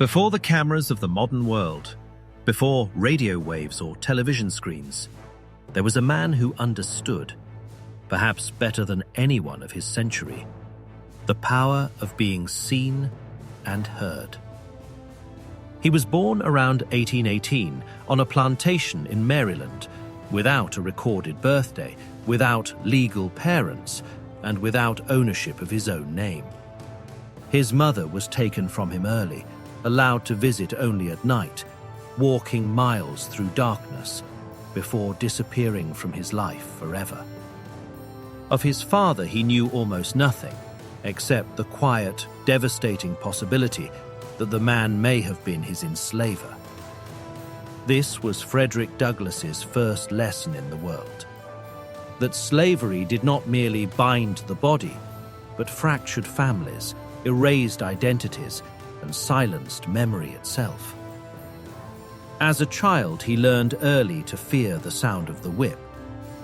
Before the cameras of the modern world, before radio waves or television screens, there was a man who understood, perhaps better than anyone of his century, the power of being seen and heard. He was born around 1818 on a plantation in Maryland, without a recorded birthday, without legal parents, and without ownership of his own name. His mother was taken from him early, allowed to visit only at night, walking miles through darkness, before disappearing from his life forever. Of his father he knew almost nothing, except the quiet, devastating possibility that the man may have been his enslaver. This was Frederick Douglass's first lesson in the world, that slavery did not merely bind the body, but fractured families, erased identities, and silenced memory itself. As a child, he learned early to fear the sound of the whip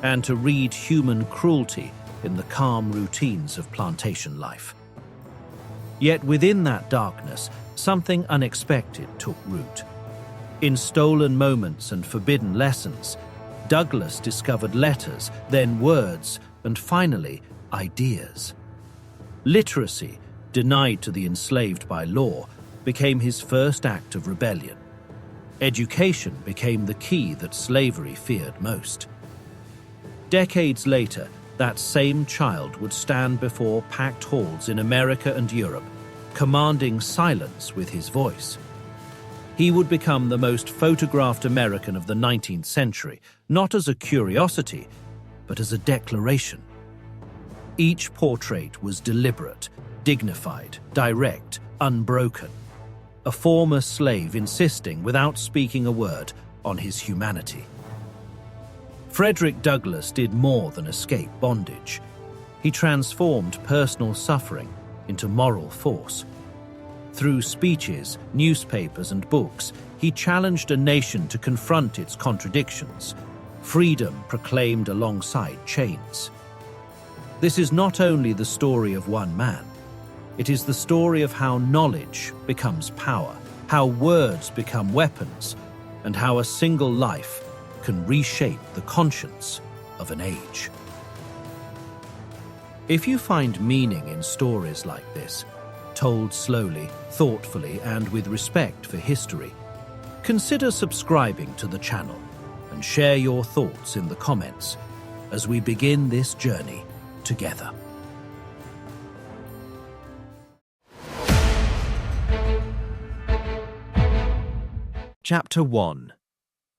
and to read human cruelty in the calm routines of plantation life. Yet within that darkness, something unexpected took root. In stolen moments and forbidden lessons, Douglass discovered letters, then words, and finally, ideas. Literacy, denied to the enslaved by law, became his first act of rebellion. Education became the key that slavery feared most. Decades later, that same child would stand before packed halls in America and Europe, commanding silence with his voice. He would become the most photographed American of the 19th century, not as a curiosity, but as a declaration. Each portrait was deliberate, dignified, direct, unbroken. A former slave insisting, without speaking a word, on his humanity. Frederick Douglass did more than escape bondage. He transformed personal suffering into moral force. Through speeches, newspapers, and books, he challenged a nation to confront its contradictions, freedom proclaimed alongside chains. This is not only the story of one man, it is the story of how knowledge becomes power, how words become weapons, and how a single life can reshape the conscience of an age. If you find meaning in stories like this, told slowly, thoughtfully, and with respect for history, consider subscribing to the channel and share your thoughts in the comments as we begin this journey together. Chapter 1.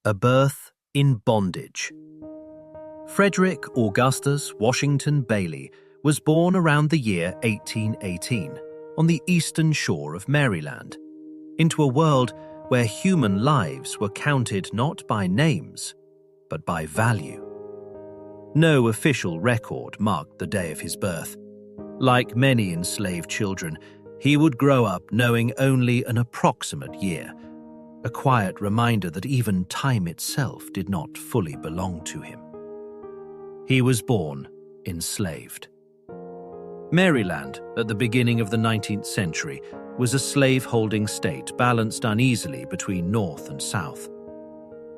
A Birth in Bondage. Frederick Augustus Washington Bailey was born around the year 1818 on the eastern shore of Maryland, into a world where human lives were counted not by names, but by value. No official record marked the day of his birth. Like many enslaved children, he would grow up knowing only an approximate year, a quiet reminder that even time itself did not fully belong to him. He was born enslaved. Maryland, at the beginning of the 19th century, was a slave-holding state balanced uneasily between North and South.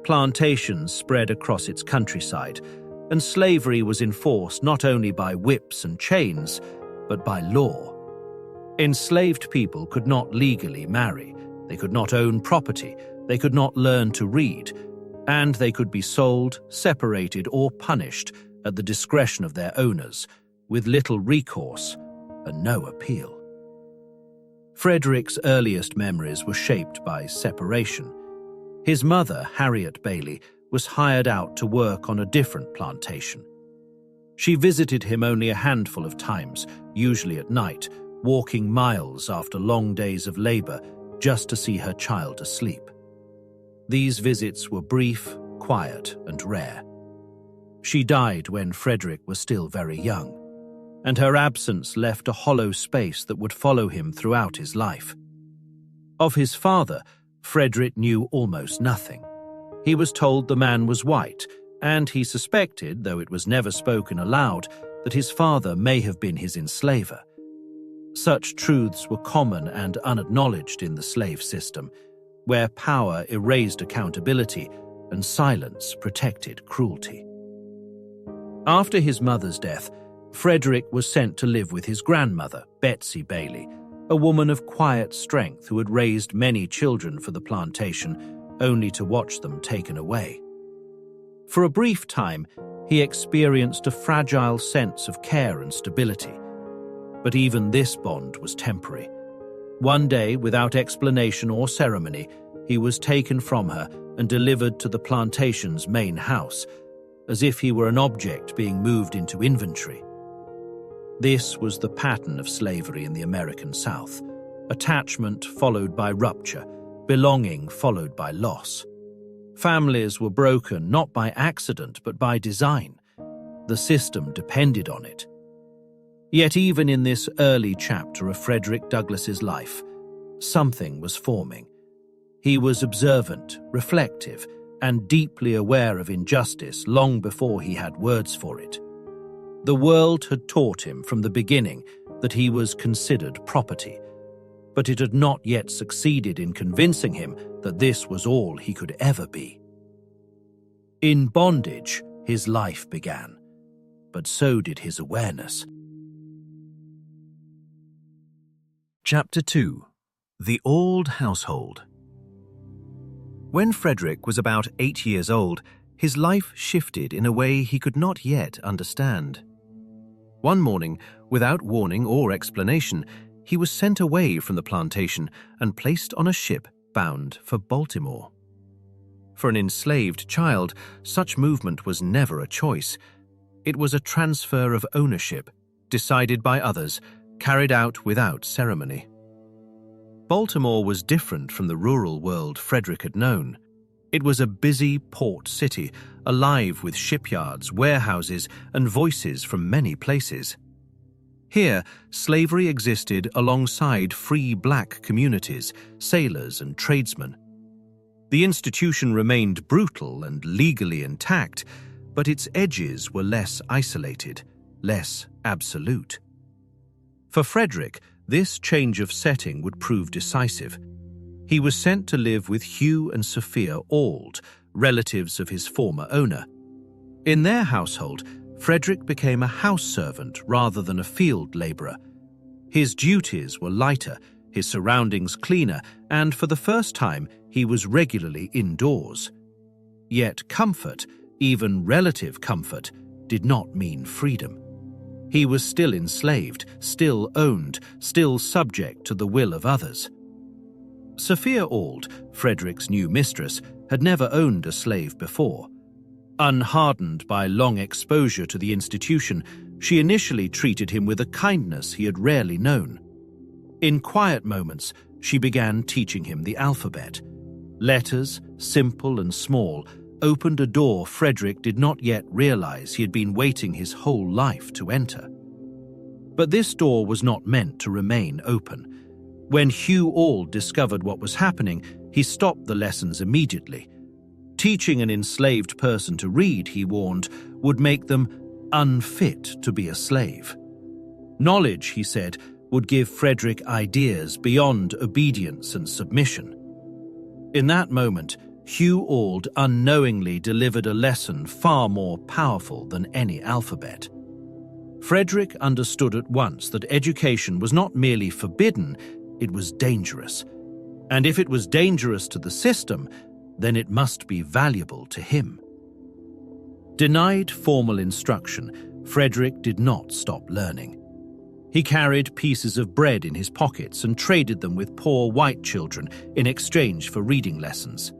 Plantations spread across its countryside, and slavery was enforced not only by whips and chains, but by law. Enslaved people could not legally marry, they could not own property, they could not learn to read, and they could be sold, separated, or punished at the discretion of their owners, with little recourse and no appeal. Frederick's earliest memories were shaped by separation. His mother, Harriet Bailey, was hired out to work on a different plantation. She visited him only a handful of times, usually at night, walking miles after long days of labor just to see her child asleep. These visits were brief, quiet, and rare. She died when Frederick was still very young, and her absence left a hollow space that would follow him throughout his life. Of his father, Frederick knew almost nothing. He was told the man was white, and he suspected, though it was never spoken aloud, that his father may have been his enslaver. Such truths were common and unacknowledged in the slave system, where power erased accountability and silence protected cruelty. After his mother's death, Frederick was sent to live with his grandmother, Betsy Bailey, a woman of quiet strength who had raised many children for the plantation, only to watch them taken away. For a brief time, he experienced a fragile sense of care and stability. But even this bond was temporary. One day, without explanation or ceremony, he was taken from her and delivered to the plantation's main house, as if he were an object being moved into inventory. This was the pattern of slavery in the American South: attachment followed by rupture, belonging followed by loss. Families were broken not by accident but by design. The system depended on it. Yet even in this early chapter of Frederick Douglass's life, something was forming. He was observant, reflective, and deeply aware of injustice long before he had words for it. The world had taught him from the beginning that he was considered property, but it had not yet succeeded in convincing him that this was all he could ever be. In bondage, his life began, but so did his awareness. Chapter 2: The Auld Household. When Frederick was about 8 years old, his life shifted in a way he could not yet understand. One morning, without warning or explanation, he was sent away from the plantation and placed on a ship bound for Baltimore. For an enslaved child, such movement was never a choice. It was a transfer of ownership, decided by others, carried out without ceremony. Baltimore was different from the rural world Frederick had known. It was a busy port city, alive with shipyards, warehouses, and voices from many places. Here, slavery existed alongside free black communities, sailors, and tradesmen. The institution remained brutal and legally intact, but its edges were less isolated, less absolute. For Frederick, this change of setting would prove decisive. He was sent to live with Hugh and Sophia Auld, relatives of his former owner. In their household, Frederick became a house servant rather than a field labourer. His duties were lighter, his surroundings cleaner, and for the first time he was regularly indoors. Yet comfort, even relative comfort, did not mean freedom. He was still enslaved, still owned, still subject to the will of others. Sophia Auld, Frederick's new mistress, had never owned a slave before. Unhardened by long exposure to the institution, she initially treated him with a kindness he had rarely known. In quiet moments, she began teaching him the alphabet. Letters, simple and small, opened a door Frederick did not yet realize he had been waiting his whole life to enter. But this door was not meant to remain open. When Hugh Auld discovered what was happening, he stopped the lessons immediately. Teaching an enslaved person to read, he warned, would make them unfit to be a slave. Knowledge, he said, would give Frederick ideas beyond obedience and submission. In that moment, Hugh Auld unknowingly delivered a lesson far more powerful than any alphabet. Frederick understood at once that education was not merely forbidden, it was dangerous. And if it was dangerous to the system, then it must be valuable to him. Denied formal instruction, Frederick did not stop learning. He carried pieces of bread in his pockets and traded them with poor white children in exchange for reading lessons.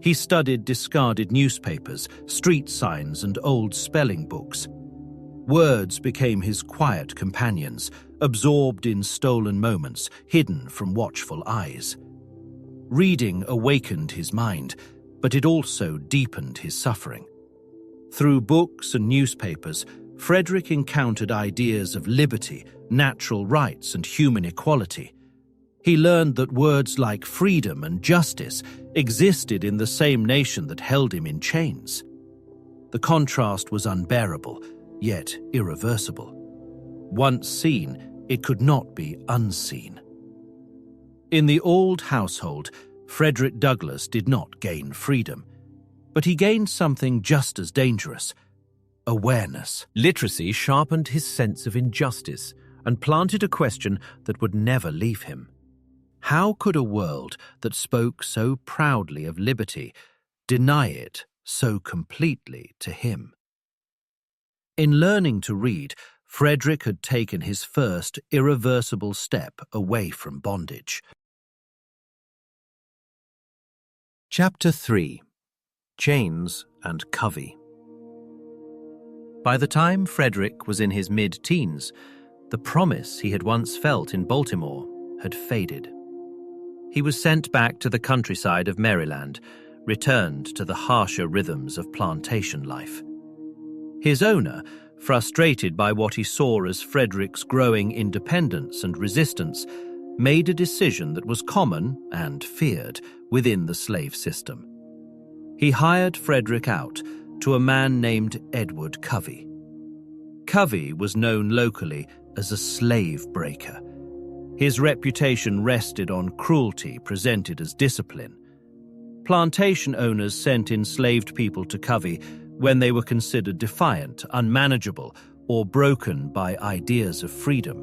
He studied discarded newspapers, street signs, and old spelling books. Words became his quiet companions, absorbed in stolen moments, hidden from watchful eyes. Reading awakened his mind, but it also deepened his suffering. Through books and newspapers, Frederick encountered ideas of liberty, natural rights, and human equality. He learned that words like freedom and justice existed in the same nation that held him in chains. The contrast was unbearable, yet irreversible. Once seen, it could not be unseen. In the Auld household, Frederick Douglass did not gain freedom, but he gained something just as dangerous: awareness. Literacy sharpened his sense of injustice and planted a question that would never leave him. How could a world that spoke so proudly of liberty deny it so completely to him? In learning to read, Frederick had taken his first irreversible step away from bondage. Chapter 3: Chains and Covey. By the time Frederick was in his mid-teens, the promise he had once felt in Baltimore had faded. He was sent back to the countryside of Maryland, returned to the harsher rhythms of plantation life. His owner, frustrated by what he saw as Frederick's growing independence and resistance, made a decision that was common and feared within the slave system. He hired Frederick out to a man named Edward Covey. Covey was known locally as a slave breaker. His reputation rested on cruelty presented as discipline. Plantation owners sent enslaved people to Covey when they were considered defiant, unmanageable, or broken by ideas of freedom.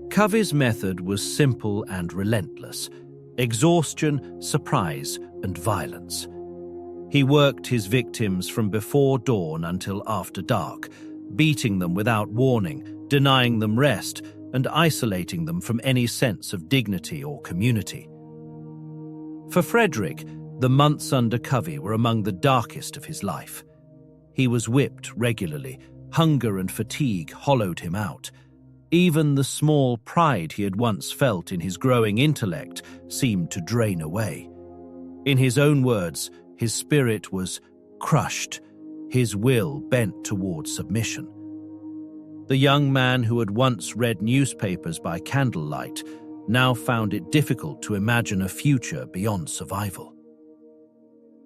Covey's method was simple and relentless: exhaustion, surprise, and violence. He worked his victims from before dawn until after dark, beating them without warning, denying them rest, and isolating them from any sense of dignity or community. For Frederick, the months under Covey were among the darkest of his life. He was whipped regularly. Hunger and fatigue hollowed him out. Even the small pride he had once felt in his growing intellect seemed to drain away. In his own words, his spirit was crushed, his will bent towards submission. The young man who had once read newspapers by candlelight now found it difficult to imagine a future beyond survival.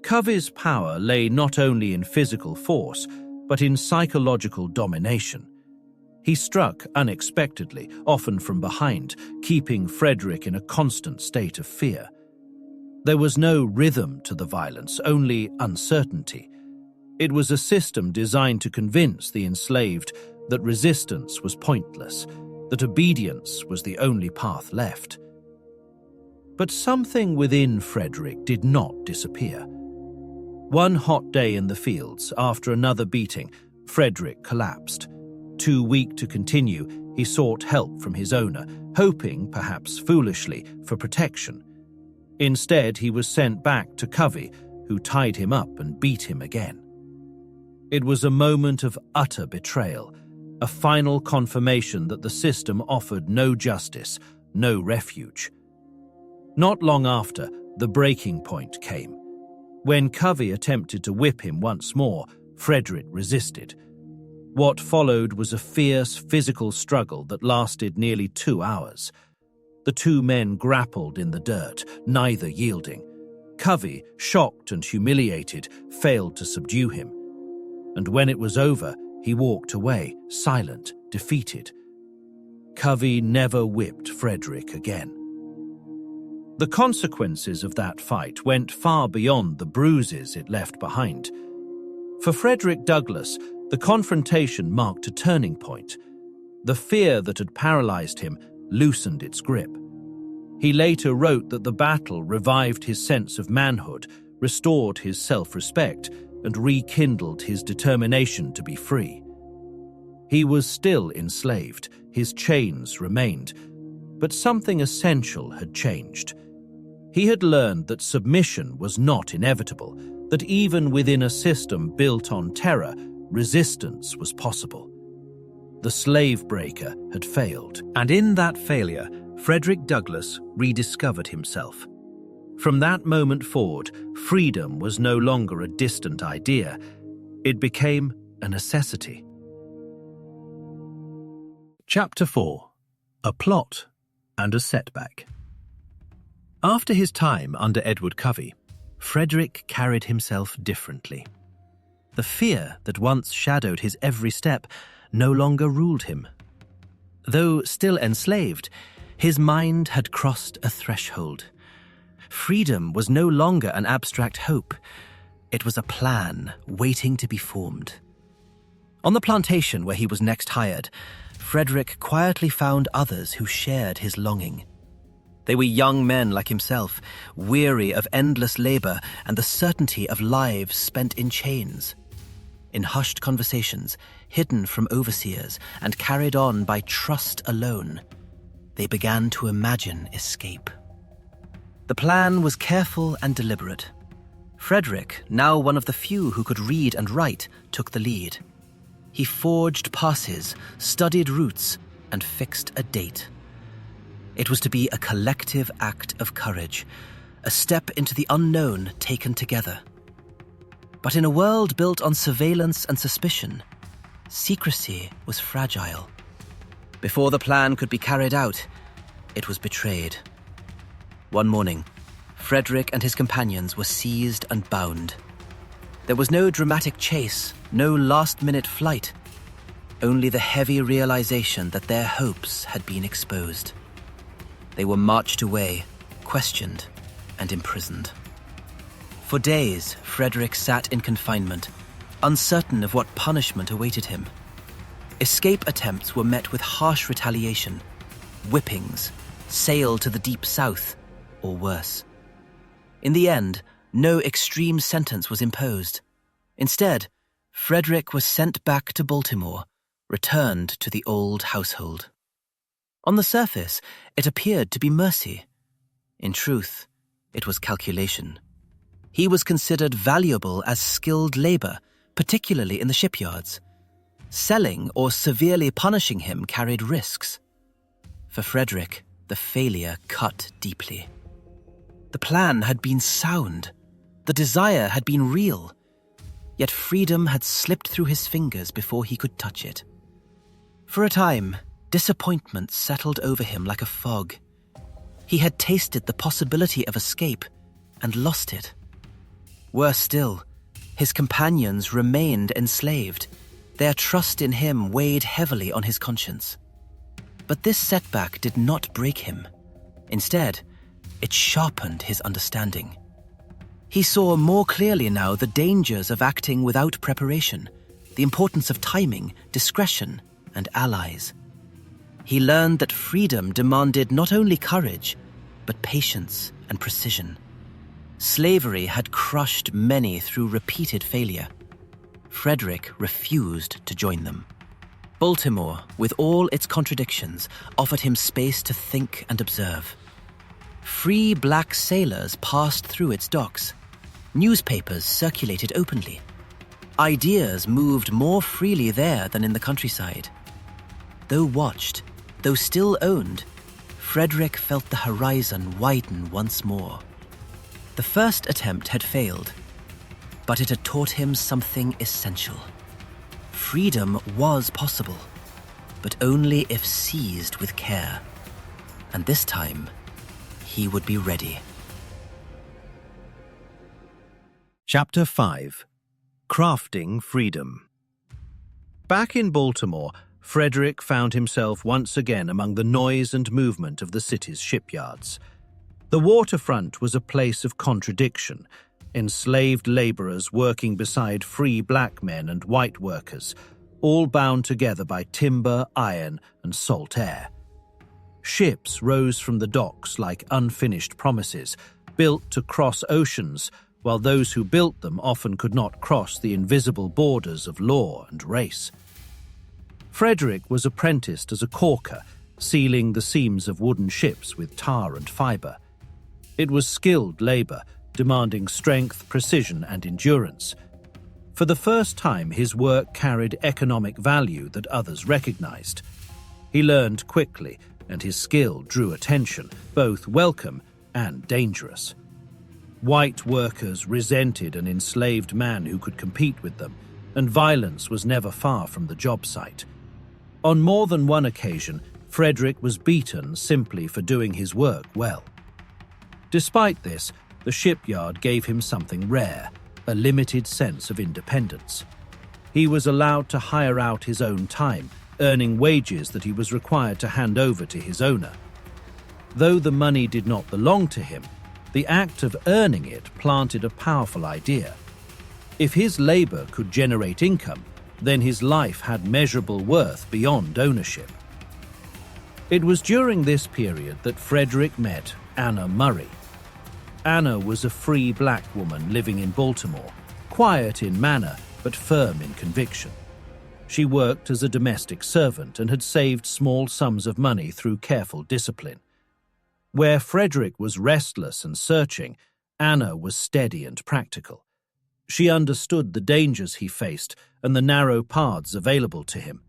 Covey's power lay not only in physical force, but in psychological domination. He struck unexpectedly, often from behind, keeping Frederick in a constant state of fear. There was no rhythm to the violence, only uncertainty. It was a system designed to convince the enslaved that resistance was pointless, that obedience was the only path left. But something within Frederick did not disappear. One hot day in the fields, after another beating, Frederick collapsed. Too weak to continue, he sought help from his owner, hoping, perhaps foolishly, for protection. Instead, he was sent back to Covey, who tied him up and beat him again. It was a moment of utter betrayal, a final confirmation that the system offered no justice, no refuge. Not long after, the breaking point came. When Covey attempted to whip him once more, Frederick resisted. What followed was a fierce physical struggle that lasted nearly 2 hours. The two men grappled in the dirt, neither yielding. Covey, shocked and humiliated, failed to subdue him. And when it was over, he walked away, silent, defeated. Covey never whipped Frederick again. The consequences of that fight went far beyond the bruises it left behind. For Frederick Douglass, the confrontation marked a turning point. The fear that had paralyzed him loosened its grip. He later wrote that the battle revived his sense of manhood, restored his self-respect, and rekindled his determination to be free. He was still enslaved, his chains remained, but something essential had changed. He had learned that submission was not inevitable, that even within a system built on terror, resistance was possible. The slave breaker had failed, and in that failure, Frederick Douglass rediscovered himself. From that moment forward, freedom was no longer a distant idea. It became a necessity. Chapter 4: A Plot and a Setback. After his time under Edward Covey, Frederick carried himself differently. The fear that once shadowed his every step no longer ruled him. Though still enslaved, his mind had crossed a threshold. Freedom was no longer an abstract hope. It was a plan waiting to be formed. On the plantation where he was next hired, Frederick quietly found others who shared his longing. They were young men like himself, weary of endless labor and the certainty of lives spent in chains. In hushed conversations, hidden from overseers and carried on by trust alone, they began to imagine escape. The plan was careful and deliberate. Frederick, now one of the few who could read and write, took the lead. He forged passes, studied routes, and fixed a date. It was to be a collective act of courage, a step into the unknown taken together. But in a world built on surveillance and suspicion, secrecy was fragile. Before the plan could be carried out, it was betrayed. One morning, Frederick and his companions were seized and bound. There was no dramatic chase, no last-minute flight, only the heavy realization that their hopes had been exposed. They were marched away, questioned, and imprisoned. For days, Frederick sat in confinement, uncertain of what punishment awaited him. Escape attempts were met with harsh retaliation, whippings, sail to the deep south, or worse. In the end, no extreme sentence was imposed. Instead, Frederick was sent back to Baltimore, returned to the Auld household. On the surface, it appeared to be mercy. In truth, it was calculation. He was considered valuable as skilled labor, particularly in the shipyards. Selling or severely punishing him carried risks. For Frederick, the failure cut deeply. The plan had been sound. The desire had been real. Yet freedom had slipped through his fingers before he could touch it. For a time, disappointment settled over him like a fog. He had tasted the possibility of escape and lost it. Worse still, his companions remained enslaved. Their trust in him weighed heavily on his conscience. But this setback did not break him. Instead, it sharpened his understanding. He saw more clearly now the dangers of acting without preparation, the importance of timing, discretion, and allies. He learned that freedom demanded not only courage, but patience and precision. Slavery had crushed many through repeated failure. Frederick refused to join them. Baltimore, with all its contradictions, offered him space to think and observe. Free black sailors passed through its docks. Newspapers circulated openly. Ideas moved more freely there than in the countryside. Though watched, though still owned, Frederick felt the horizon widen once more. The first attempt had failed, but it had taught him something essential. Freedom was possible, but only if seized with care. And this time, he would be ready. Chapter 5. Crafting Freedom. Back in Baltimore, Frederick found himself once again among the noise and movement of the city's shipyards. The waterfront was a place of contradiction, enslaved laborers working beside free black men and white workers, all bound together by timber, iron, and salt air. Ships rose from the docks like unfinished promises, built to cross oceans, while those who built them often could not cross the invisible borders of law and race. Frederick was apprenticed as a caulker, sealing the seams of wooden ships with tar and fibre. It was skilled labour, demanding strength, precision, and endurance. For the first time, his work carried economic value that others recognized. He learned quickly, and his skill drew attention, both welcome and dangerous. White workers resented an enslaved man who could compete with them, and violence was never far from the job site. On more than one occasion, Frederick was beaten simply for doing his work well. Despite this, the shipyard gave him something rare, a limited sense of independence. He was allowed to hire out his own time, earning wages that he was required to hand over to his owner. Though the money did not belong to him, the act of earning it planted a powerful idea. If his labor could generate income, then his life had measurable worth beyond ownership. It was during this period that Frederick met Anna Murray. Anna was a free black woman living in Baltimore, quiet in manner but firm in conviction. She worked as a domestic servant and had saved small sums of money through careful discipline. Where Frederick was restless and searching, Anna was steady and practical. She understood the dangers he faced and the narrow paths available to him.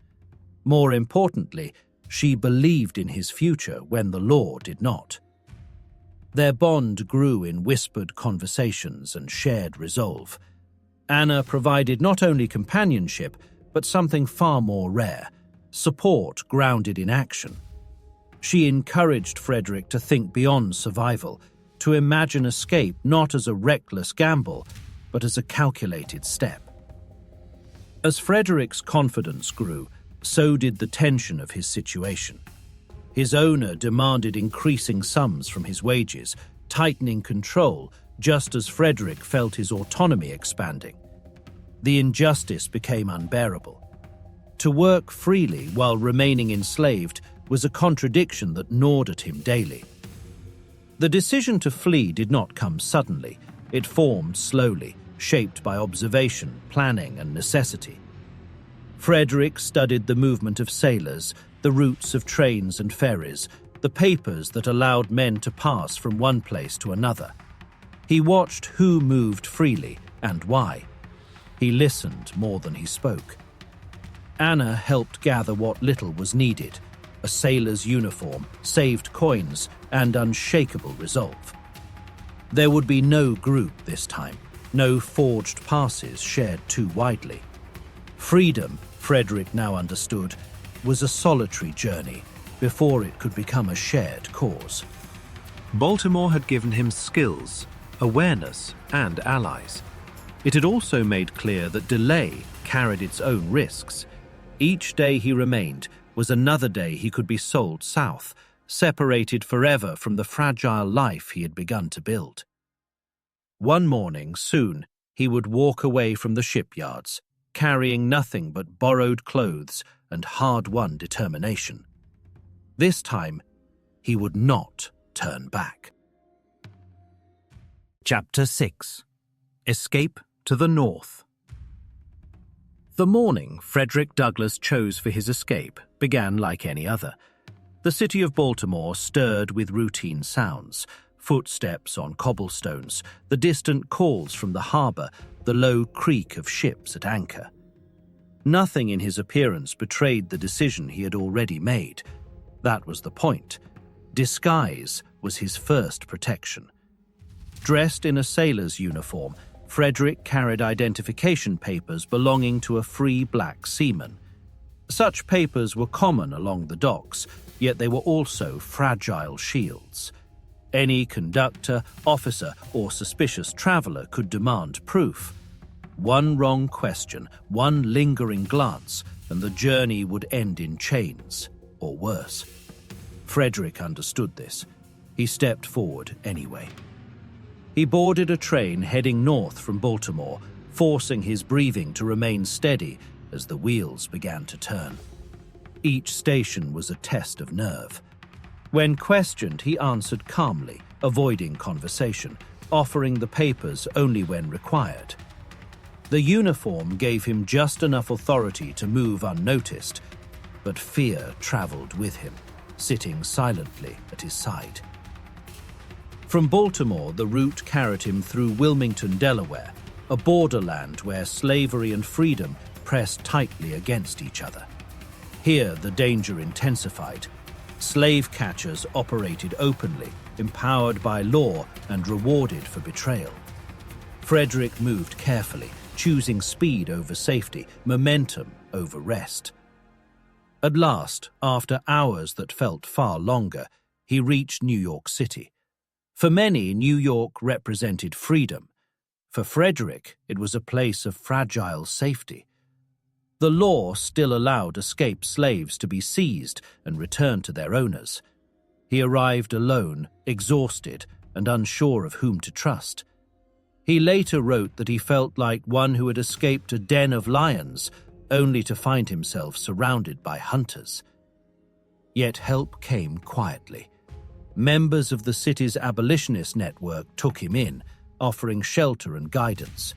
More importantly, she believed in his future when the law did not. Their bond grew in whispered conversations and shared resolve. Anna provided not only companionship, but something far more rare, support grounded in action. She encouraged Frederick to think beyond survival, to imagine escape not as a reckless gamble, but as a calculated step. As Frederick's confidence grew, so did the tension of his situation. His owner demanded increasing sums from his wages, tightening control, just as Frederick felt his autonomy expanding. The injustice became unbearable. To work freely while remaining enslaved was a contradiction that gnawed at him daily. The decision to flee did not come suddenly. It formed slowly, shaped by observation, planning, and necessity. Frederick studied the movement of sailors, the routes of trains and ferries, the papers that allowed men to pass from one place to another. He watched who moved freely and why. He listened more than he spoke. Anna helped gather what little was needed: a sailor's uniform, saved coins, and unshakable resolve. There would be no group this time, no forged passes shared too widely. Freedom, Frederick now understood, was a solitary journey before it could become a shared cause. Baltimore had given him skills, awareness, and allies. It had also made clear that delay carried its own risks. Each day he remained was another day he could be sold south, separated forever from the fragile life he had begun to build. One morning, soon, he would walk away from the shipyards, carrying nothing but borrowed clothes and hard-won determination. This time, he would not turn back. Chapter 6. Escape to the North. The morning Frederick Douglass chose for his escape began like any other. The city of Baltimore stirred with routine sounds: footsteps on cobblestones, the distant calls from the harbor, the low creak of ships at anchor. Nothing in his appearance betrayed the decision he had already made. That was the point. Disguise was his first protection. Dressed in a sailor's uniform, Frederick carried identification papers belonging to a free black seaman. Such papers were common along the docks, yet they were also fragile shields. Any conductor, officer, or suspicious traveler could demand proof. One wrong question, one lingering glance, and the journey would end in chains, or worse. Frederick understood this. He stepped forward anyway. He boarded a train heading north from Baltimore, forcing his breathing to remain steady as the wheels began to turn. Each station was a test of nerve. When questioned, he answered calmly, avoiding conversation, offering the papers only when required. The uniform gave him just enough authority to move unnoticed, but fear traveled with him, sitting silently at his side. From Baltimore, the route carried him through Wilmington, Delaware, a borderland where slavery and freedom pressed tightly against each other. Here, the danger intensified. Slave catchers operated openly, empowered by law and rewarded for betrayal. Frederick moved carefully, choosing speed over safety, momentum over rest. At last, after hours that felt far longer, he reached New York City. For many, New York represented freedom. For Frederick, it was a place of fragile safety. The law still allowed escaped slaves to be seized and returned to their owners. He arrived alone, exhausted, and unsure of whom to trust. He later wrote that he felt like one who had escaped a den of lions, only to find himself surrounded by hunters. Yet help came quietly. Members of the city's abolitionist network took him in, offering shelter and guidance.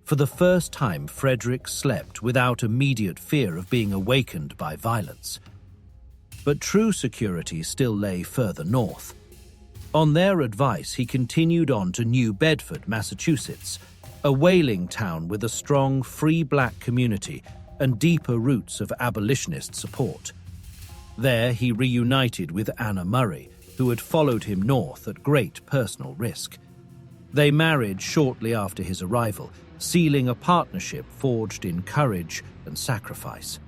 For the first time, Frederick slept without immediate fear of being awakened by violence. But true security still lay further north. On their advice, he continued on to New Bedford, Massachusetts, a whaling town with a strong free black community and deeper roots of abolitionist support. There he reunited with Anna Murray, who had followed him north at great personal risk. They married shortly after his arrival, sealing a partnership forged in courage and sacrifice.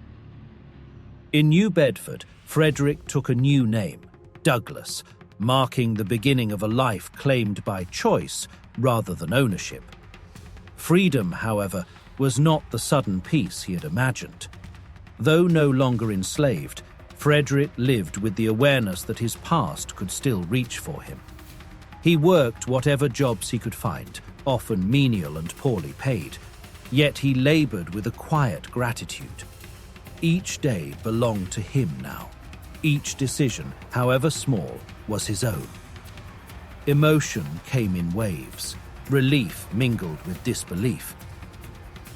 In New Bedford, Frederick took a new name, Douglass, marking the beginning of a life claimed by choice rather than ownership. Freedom, however, was not the sudden peace he had imagined. Though no longer enslaved, Frederick lived with the awareness that his past could still reach for him. He worked whatever jobs he could find, often menial and poorly paid, yet he labored with a quiet gratitude. Each day belonged to him now. Each decision, however small, was his own. Emotion came in waves. Relief mingled with disbelief.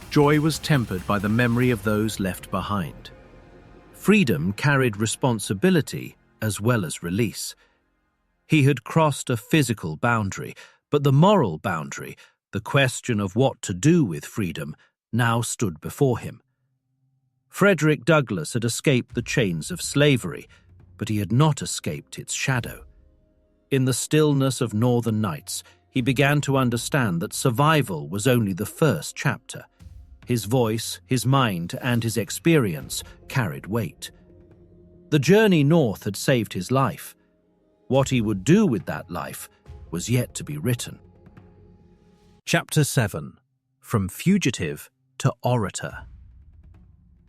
Joy was tempered by the memory of those left behind. Freedom carried responsibility as well as release. He had crossed a physical boundary, but the moral boundary, the question of what to do with freedom, now stood before him. Frederick Douglass had escaped the chains of slavery, but he had not escaped its shadow. In the stillness of northern nights, he began to understand that survival was only the first chapter. His voice, his mind, and his experience carried weight. The journey north had saved his life. What he would do with that life was yet to be written. Chapter 7. From Fugitive to Orator.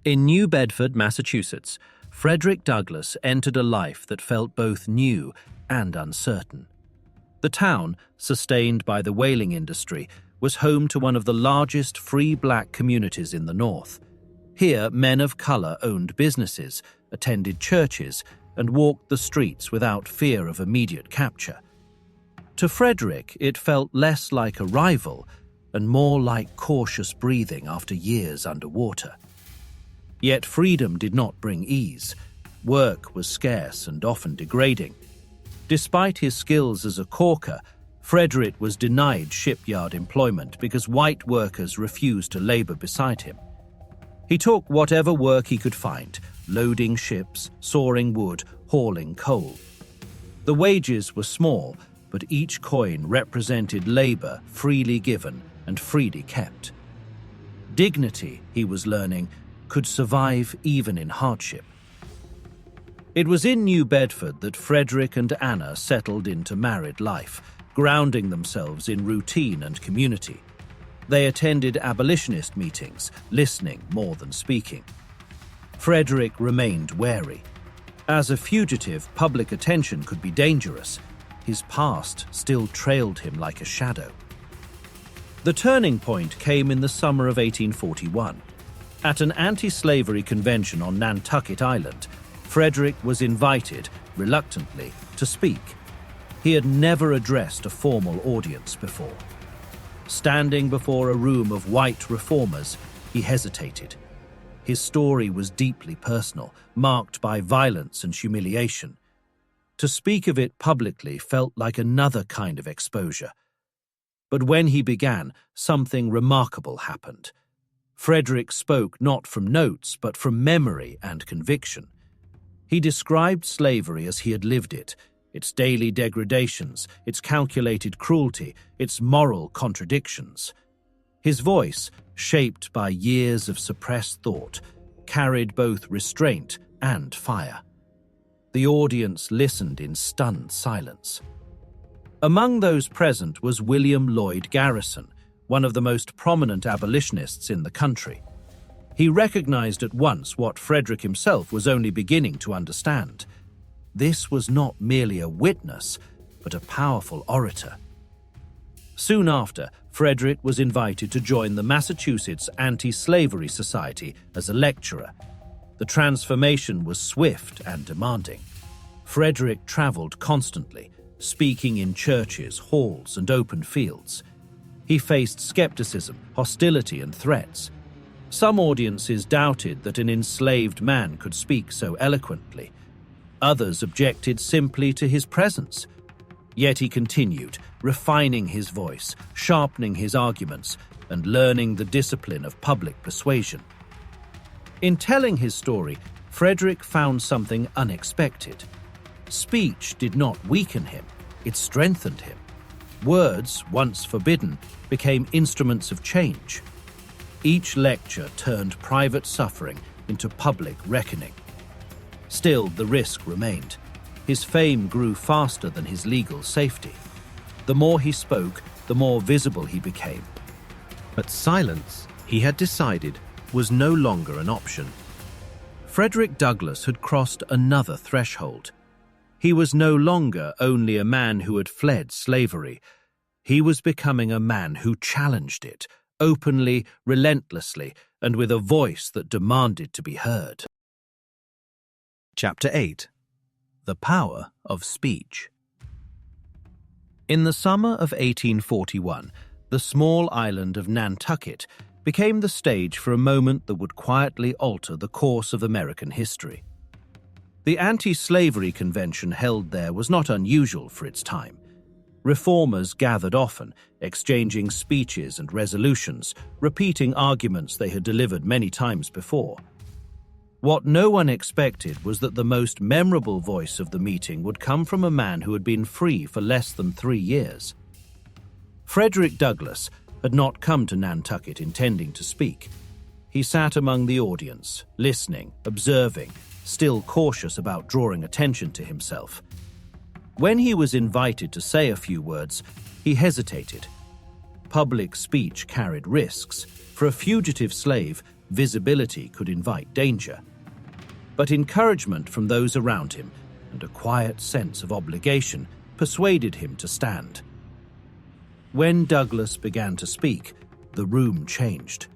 In New Bedford, Massachusetts, Frederick Douglass entered a life that felt both new and uncertain. The town, sustained by the whaling industry, was home to one of the largest free black communities in the North. Here, men of color owned businesses, attended churches, and walked the streets without fear of immediate capture. To Frederick, it felt less like a rival and more like cautious breathing after years underwater. Yet freedom did not bring ease. Work was scarce and often degrading. Despite his skills as a caulker, Frederick was denied shipyard employment because white workers refused to labor beside him. He took whatever work he could find, loading ships, sawing wood, hauling coal. The wages were small, but each coin represented labor freely given and freely kept. Dignity, he was learning, could survive even in hardship. It was in New Bedford that Frederick and Anna settled into married life, grounding themselves in routine and community. They attended abolitionist meetings, listening more than speaking. Frederick remained wary. As a fugitive, public attention could be dangerous. His past still trailed him like a shadow. The turning point came in the summer of 1841. At an anti-slavery convention on Nantucket Island, Frederick was invited, reluctantly, to speak. He had never addressed a formal audience before. Standing before a room of white reformers, he hesitated. His story was deeply personal, marked by violence and humiliation. To speak of it publicly felt like another kind of exposure. But when he began, something remarkable happened. Frederick spoke not from notes, but from memory and conviction. He described slavery as he had lived it, its daily degradations, its calculated cruelty, its moral contradictions. His voice, shaped by years of suppressed thought, carried both restraint and fire. The audience listened in stunned silence. Among those present was William Lloyd Garrison, one of the most prominent abolitionists in the country. He recognized at once what Frederick himself was only beginning to understand. This was not merely a witness, but a powerful orator. Soon after, Frederick was invited to join the Massachusetts Anti-Slavery Society as a lecturer. The transformation was swift and demanding. Frederick traveled constantly, speaking in churches, halls, and open fields. He faced skepticism, hostility, and threats. Some audiences doubted that an enslaved man could speak so eloquently. Others objected simply to his presence. Yet he continued, refining his voice, sharpening his arguments, and learning the discipline of public persuasion. In telling his story, Frederick found something unexpected. Speech did not weaken him, it strengthened him. Words, once forbidden, became instruments of change. Each lecture turned private suffering into public reckoning. Still, the risk remained. His fame grew faster than his legal safety. The more he spoke, the more visible he became. But silence, he had decided, was no longer an option. Frederick Douglass had crossed another threshold. He was no longer only a man who had fled slavery. He was becoming a man who challenged it, openly, relentlessly, and with a voice that demanded to be heard. Chapter 8. The Power of Speech. In the summer of 1841, the small island of Nantucket became the stage for a moment that would quietly alter the course of American history. The anti-slavery convention held there was not unusual for its time. Reformers gathered often, exchanging speeches and resolutions, repeating arguments they had delivered many times before. What no one expected was that the most memorable voice of the meeting would come from a man who had been free for less than 3 years. Frederick Douglass had not come to Nantucket intending to speak. He sat among the audience, listening, observing, still cautious about drawing attention to himself. When he was invited to say a few words, he hesitated. Public speech carried risks. For a fugitive slave, visibility could invite danger. But encouragement from those around him and a quiet sense of obligation persuaded him to stand. When Douglass began to speak, the room changed.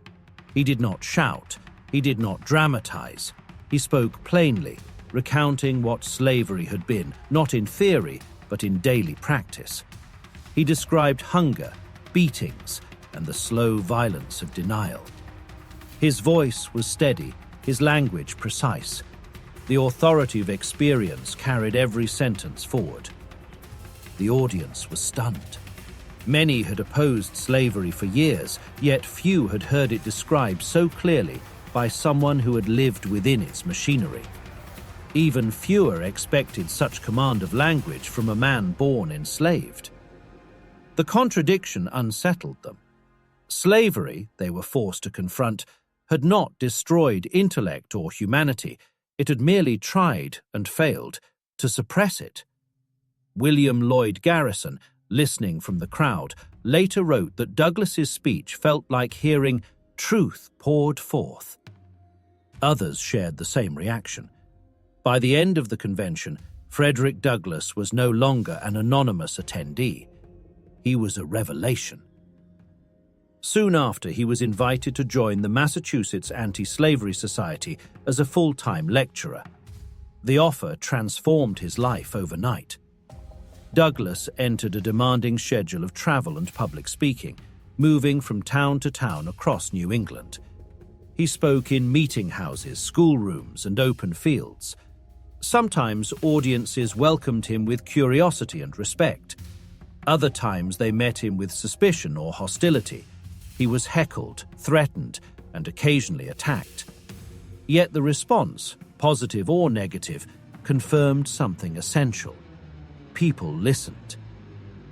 He did not shout, he did not dramatize. He spoke plainly, recounting what slavery had been, not in theory, but in daily practice. He described hunger, beatings, and the slow violence of denial. His voice was steady, his language precise. The authority of experience carried every sentence forward. The audience was stunned. Many had opposed slavery for years, yet few had heard it described so clearly by someone who had lived within its machinery. Even fewer expected such command of language from a man born enslaved. The contradiction unsettled them. Slavery, they were forced to confront, had not destroyed intellect or humanity. It had merely tried, and failed, to suppress it. William Lloyd Garrison, listening from the crowd, later wrote that Douglass's speech felt like hearing truth poured forth. Others shared the same reaction. By the end of the convention, Frederick Douglass was no longer an anonymous attendee. He was a revelation. Soon after, he was invited to join the Massachusetts Anti-Slavery Society as a full-time lecturer. The offer transformed his life overnight. Douglass entered a demanding schedule of travel and public speaking, moving from town to town across New England. He spoke in meeting houses, schoolrooms, and open fields. Sometimes audiences welcomed him with curiosity and respect. Other times they met him with suspicion or hostility. He was heckled, threatened, and occasionally attacked. Yet the response, positive or negative, confirmed something essential. People listened.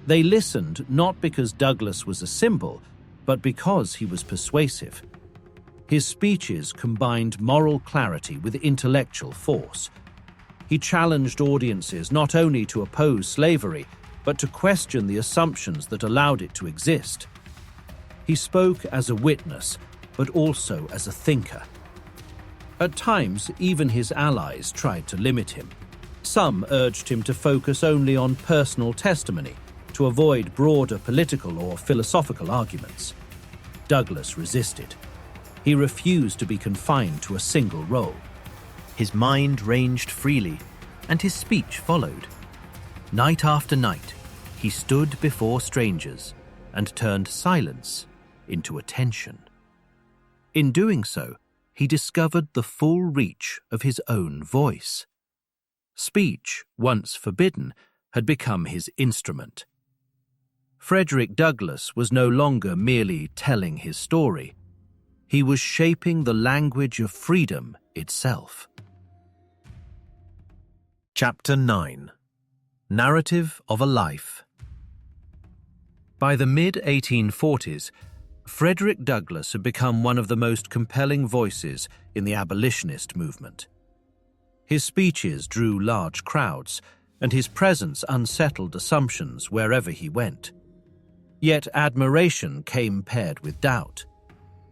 They listened not because Douglass was a symbol, but because he was persuasive. His speeches combined moral clarity with intellectual force. He challenged audiences not only to oppose slavery, but to question the assumptions that allowed it to exist. He spoke as a witness, but also as a thinker. At times, even his allies tried to limit him. Some urged him to focus only on personal testimony to avoid broader political or philosophical arguments. Douglass resisted. He refused to be confined to a single role. His mind ranged freely, and his speech followed. Night after night, he stood before strangers and turned silence into attention. In doing so, he discovered the full reach of his own voice. Speech, once forbidden, had become his instrument. Frederick Douglass was no longer merely telling his story. He was shaping the language of freedom itself. Chapter 9. Narrative of a Life. By the mid-1840s, Frederick Douglass had become one of the most compelling voices in the abolitionist movement. His speeches drew large crowds, and his presence unsettled assumptions wherever he went. Yet admiration came paired with doubt.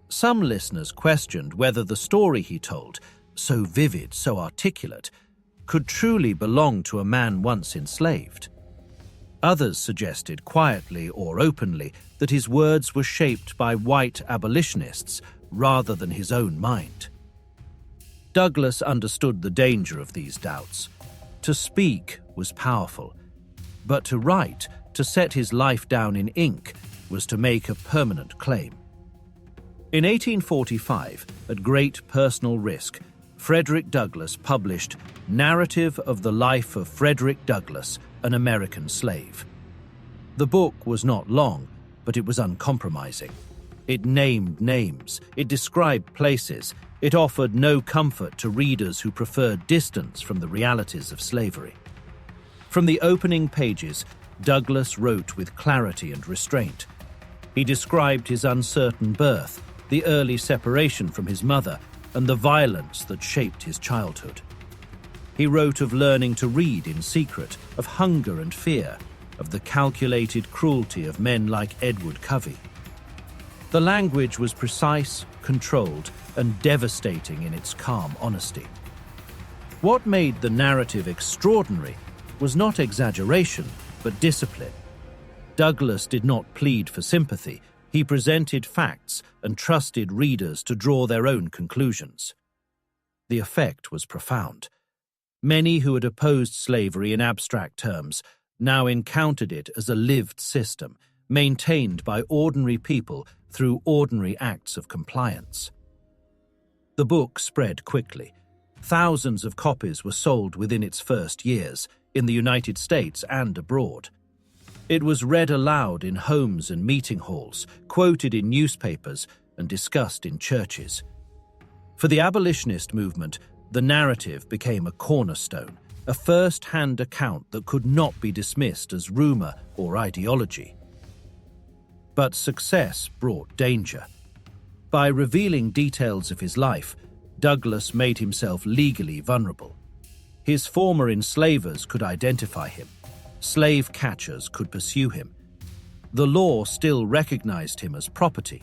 Some listeners questioned whether the story he told, so vivid, so articulate, could truly belong to a man once enslaved. Others suggested quietly or openly that his words were shaped by white abolitionists rather than his own mind. Douglass understood the danger of these doubts. To speak was powerful, but to write, to set his life down in ink, was to make a permanent claim. In 1845, at great personal risk, Frederick Douglass published Narrative of the Life of Frederick Douglass, an American Slave. The book was not long, but it was uncompromising. It named names, it described places, it offered no comfort to readers who preferred distance from the realities of slavery. From the opening pages, Douglass wrote with clarity and restraint. He described his uncertain birth, the early separation from his mother, and the violence that shaped his childhood. He wrote of learning to read in secret, of hunger and fear, of the calculated cruelty of men like Edward Covey. The language was precise, controlled, and devastating in its calm honesty. What made the narrative extraordinary was not exaggeration, but discipline. Douglass did not plead for sympathy. He presented facts and trusted readers to draw their own conclusions. The effect was profound. Many who had opposed slavery in abstract terms now encountered it as a lived system, maintained by ordinary people through ordinary acts of compliance. The book spread quickly. Thousands of copies were sold within its first years, in the United States and abroad. It was read aloud in homes and meeting halls, quoted in newspapers, and discussed in churches. For the abolitionist movement, the narrative became a cornerstone, a first-hand account that could not be dismissed as rumor or ideology. But success brought danger. By revealing details of his life, Douglass made himself legally vulnerable. His former enslavers could identify him. Slave catchers could pursue him. The law still recognized him as property.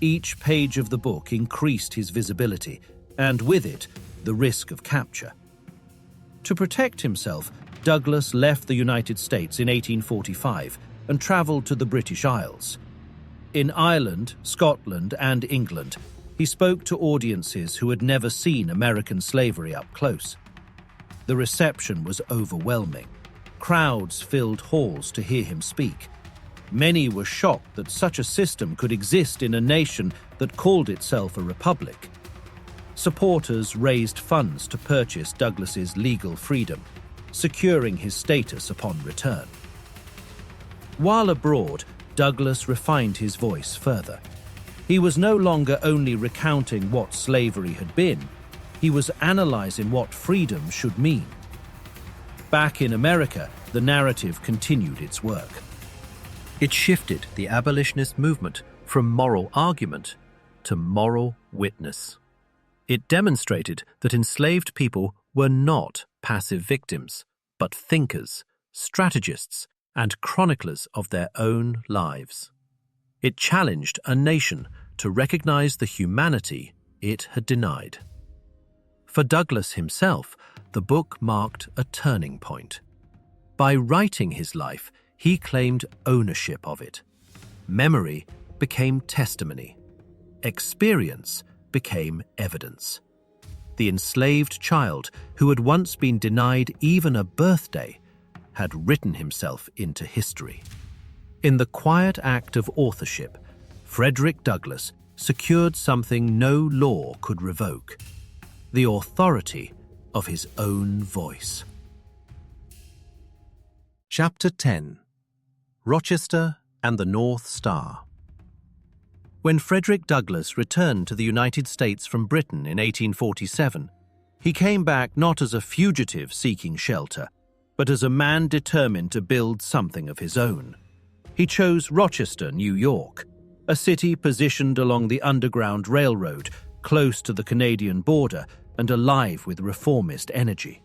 Each page of the book increased his visibility, and with it, the risk of capture. To protect himself, Douglass left the United States in 1845 and traveled to the British Isles. In Ireland, Scotland, and England, he spoke to audiences who had never seen American slavery up close. The reception was overwhelming. Crowds filled halls to hear him speak. Many were shocked that such a system could exist in a nation that called itself a republic. Supporters raised funds to purchase Douglass's legal freedom, securing his status upon return. While abroad, Douglass refined his voice further. He was no longer only recounting what slavery had been, he was analyzing what freedom should mean. Back in America, the narrative continued its work. It shifted the abolitionist movement from moral argument to moral witness. It demonstrated that enslaved people were not passive victims, but thinkers, strategists, and chroniclers of their own lives. It challenged a nation to recognize the humanity it had denied. For Douglass himself, the book marked a turning point. By writing his life, he claimed ownership of it. Memory became testimony. Experience became evidence. The enslaved child, who had once been denied even a birthday, had written himself into history. In the quiet act of authorship, Frederick Douglass secured something no law could revoke: the authority of his own voice. Chapter 10: Rochester and the North Star. When Frederick Douglass returned to the United States from Britain in 1847, he came back not as a fugitive seeking shelter, but as a man determined to build something of his own. He chose Rochester, New York, a city positioned along the Underground Railroad, close to the Canadian border and alive with reformist energy.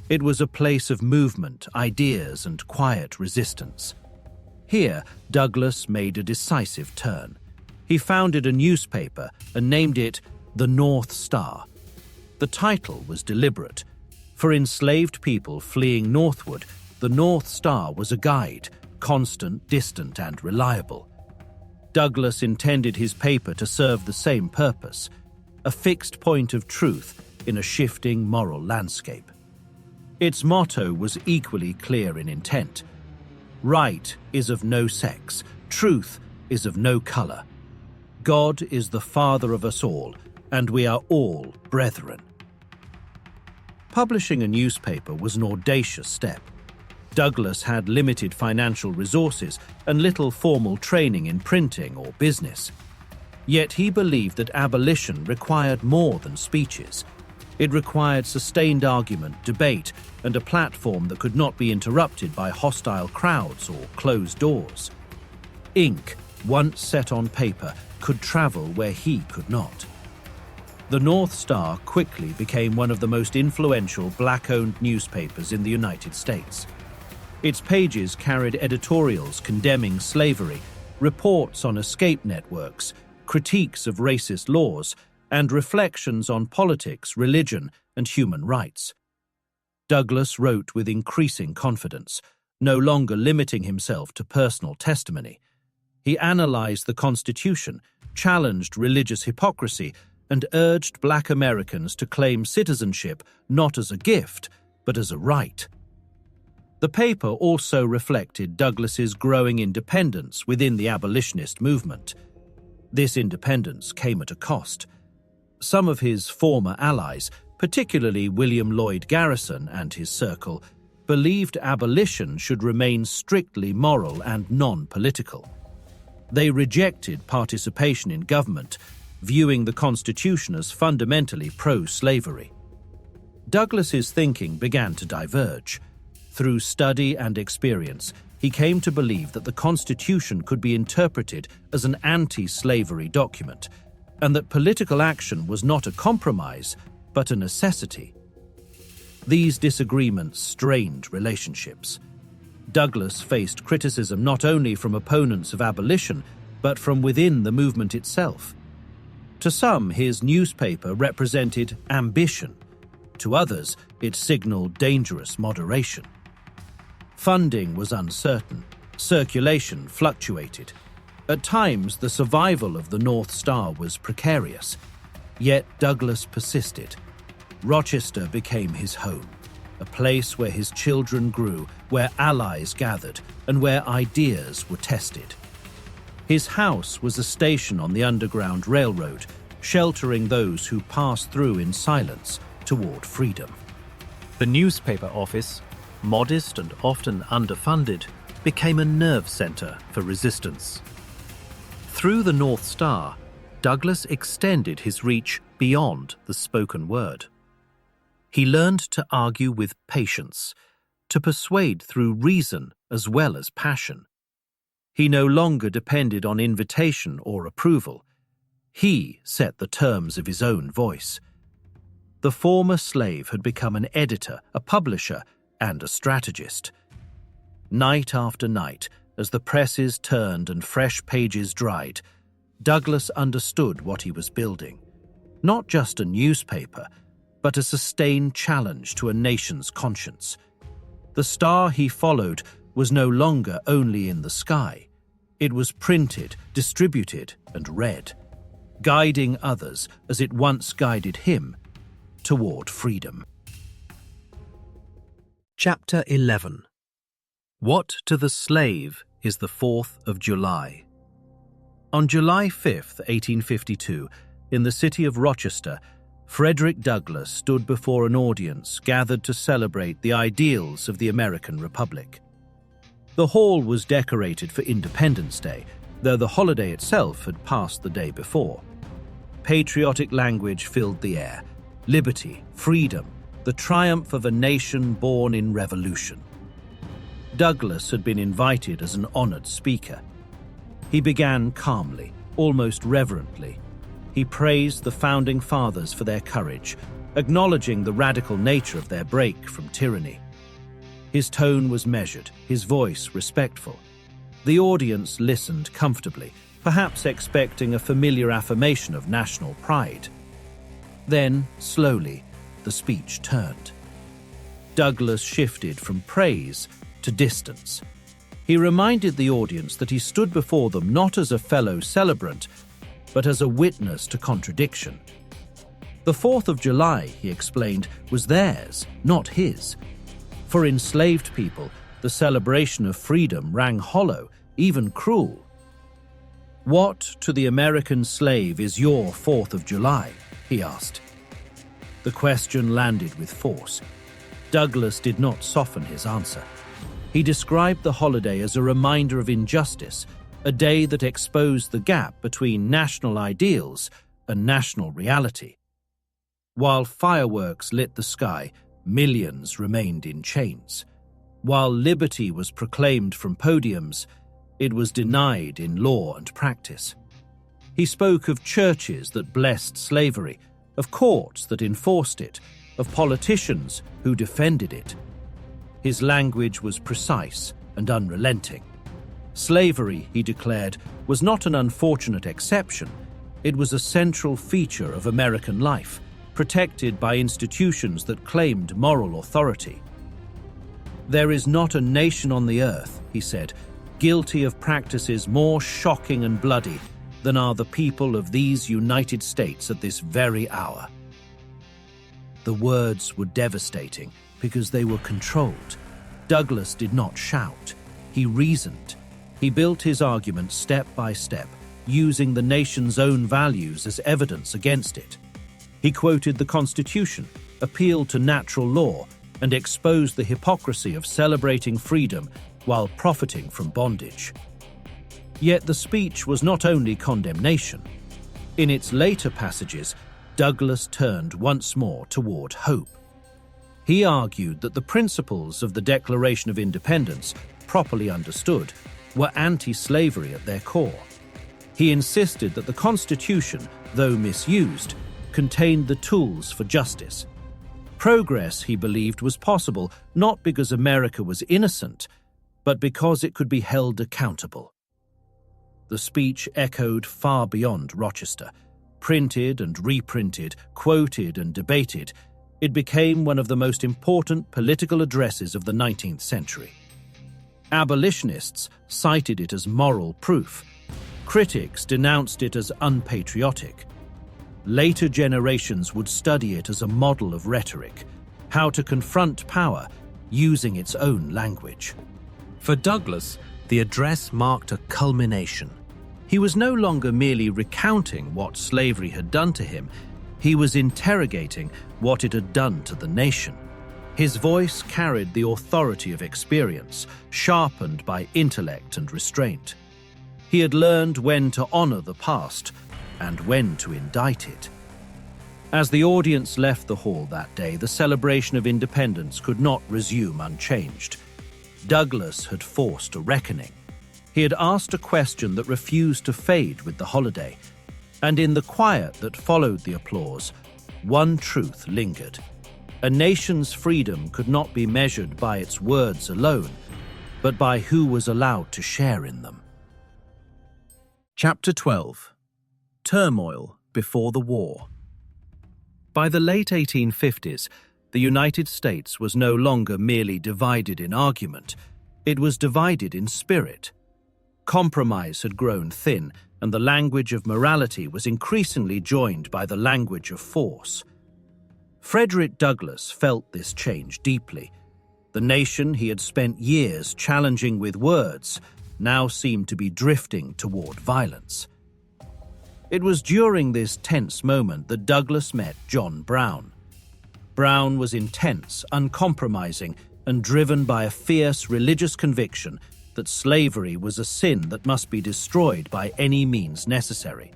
It was a place of movement, ideas, and quiet resistance. Here, Douglass made a decisive turn. He founded a newspaper and named it The North Star. The title was deliberate. For enslaved people fleeing northward, the North Star was a guide, constant, distant, and reliable. Douglass intended his paper to serve the same purpose: a fixed point of truth in a shifting moral landscape. Its motto was equally clear in intent: right is of no sex, truth is of no color. God is the Father of us all, and we are all brethren. Publishing a newspaper was an audacious step. Douglass had limited financial resources and little formal training in printing or business. Yet he believed that abolition required more than speeches. It required sustained argument, debate, and a platform that could not be interrupted by hostile crowds or closed doors. Ink, once set on paper, could travel where he could not. The North Star quickly became one of the most influential black-owned newspapers in the United States. Its pages carried editorials condemning slavery, reports on escape networks, critiques of racist laws, and reflections on politics, religion, and human rights. Douglass wrote with increasing confidence, no longer limiting himself to personal testimony. He analyzed the Constitution, challenged religious hypocrisy, and urged Black Americans to claim citizenship not as a gift, but as a right. The paper also reflected Douglass's growing independence within the abolitionist movement. This independence came at a cost. Some of his former allies, particularly William Lloyd Garrison and his circle, believed abolition should remain strictly moral and non-political. They rejected participation in government, viewing the Constitution as fundamentally pro-slavery. Douglass's thinking began to diverge. Through study and experience, he came to believe that the Constitution could be interpreted as an anti-slavery document, and that political action was not a compromise, but a necessity. These disagreements strained relationships. Douglass faced criticism not only from opponents of abolition, but from within the movement itself. To some, his newspaper represented ambition. To others, it signaled dangerous moderation. Funding was uncertain. Circulation fluctuated. At times, the survival of the North Star was precarious. Yet Douglass persisted. Rochester became his home, a place where his children grew, where allies gathered, and where ideas were tested. His house was a station on the Underground Railroad, sheltering those who passed through in silence toward freedom. The newspaper office, modest and often underfunded, became a nerve center for resistance. Through the North Star, Douglass extended his reach beyond the spoken word. He learned to argue with patience, to persuade through reason as well as passion. He no longer depended on invitation or approval. He set the terms of his own voice. The former slave had become an editor, a publisher, and a strategist. Night after night, as the presses turned and fresh pages dried, Douglass understood what he was building. Not just a newspaper, but a sustained challenge to a nation's conscience. The star he followed was no longer only in the sky. It was printed, distributed, and read, guiding others as it once guided him toward freedom. Chapter 11. What to the slave is the 4th of July? On July 5th, 1852, in the city of Rochester, Frederick Douglass stood before an audience gathered to celebrate the ideals of the American Republic. The hall was decorated for Independence Day, though the holiday itself had passed the day before. Patriotic language filled the air. Liberty, freedom, the triumph of a nation born in revolution. Douglass had been invited as an honored speaker. He began calmly, almost reverently. He praised the founding fathers for their courage, acknowledging the radical nature of their break from tyranny. His tone was measured, his voice respectful. The audience listened comfortably, perhaps expecting a familiar affirmation of national pride. Then, slowly, the speech turned. Douglass shifted from praise to distance. He reminded the audience that he stood before them not as a fellow celebrant, but as a witness to contradiction. The 4th of July, he explained, was theirs, not his. For enslaved people, the celebration of freedom rang hollow, even cruel. "What to the American slave is your 4th of July?" he asked. The question landed with force. Douglass did not soften his answer. He described the holiday as a reminder of injustice, a day that exposed the gap between national ideals and national reality. While fireworks lit the sky, millions remained in chains. While liberty was proclaimed from podiums, it was denied in law and practice. He spoke of churches that blessed slavery, of courts that enforced it, of politicians who defended it. His language was precise and unrelenting. Slavery, he declared, was not an unfortunate exception. It was a central feature of American life, protected by institutions that claimed moral authority. "There is not a nation on the earth," he said, "guilty of practices more shocking and bloody than are the people of these United States at this very hour." The words were devastating because they were controlled. Douglass did not shout. He reasoned. He built his argument step by step, using the nation's own values as evidence against it. He quoted the Constitution, appealed to natural law, and exposed the hypocrisy of celebrating freedom while profiting from bondage. Yet the speech was not only condemnation. In its later passages, Douglass turned once more toward hope. He argued that the principles of the Declaration of Independence, properly understood, were anti-slavery at their core. He insisted that the Constitution, though misused, contained the tools for justice. Progress, he believed, was possible not because America was innocent, but because it could be held accountable. The speech echoed far beyond Rochester. Printed and reprinted, quoted and debated, it became one of the most important political addresses of the 19th century. Abolitionists cited it as moral proof. Critics denounced it as unpatriotic. Later generations would study it as a model of rhetoric, how to confront power using its own language. For Douglass, the address marked a culmination. He was no longer merely recounting what slavery had done to him, he was interrogating what it had done to the nation. His voice carried the authority of experience, sharpened by intellect and restraint. He had learned when to honor the past and when to indict it. As the audience left the hall that day, the celebration of independence could not resume unchanged. Douglass had forced a reckoning. He had asked a question that refused to fade with the holiday, and in the quiet that followed the applause, one truth lingered. A nation's freedom could not be measured by its words alone, but by who was allowed to share in them. Chapter 12. Turmoil before the war. By the late 1850s, the United States was no longer merely divided in argument, it was divided in spirit. Compromise had grown thin, and the language of morality was increasingly joined by the language of force. Frederick Douglass felt this change deeply. The nation he had spent years challenging with words now seemed to be drifting toward violence. It was during this tense moment that Douglass met John Brown. Brown was intense, uncompromising, and driven by a fierce religious conviction that slavery was a sin that must be destroyed by any means necessary.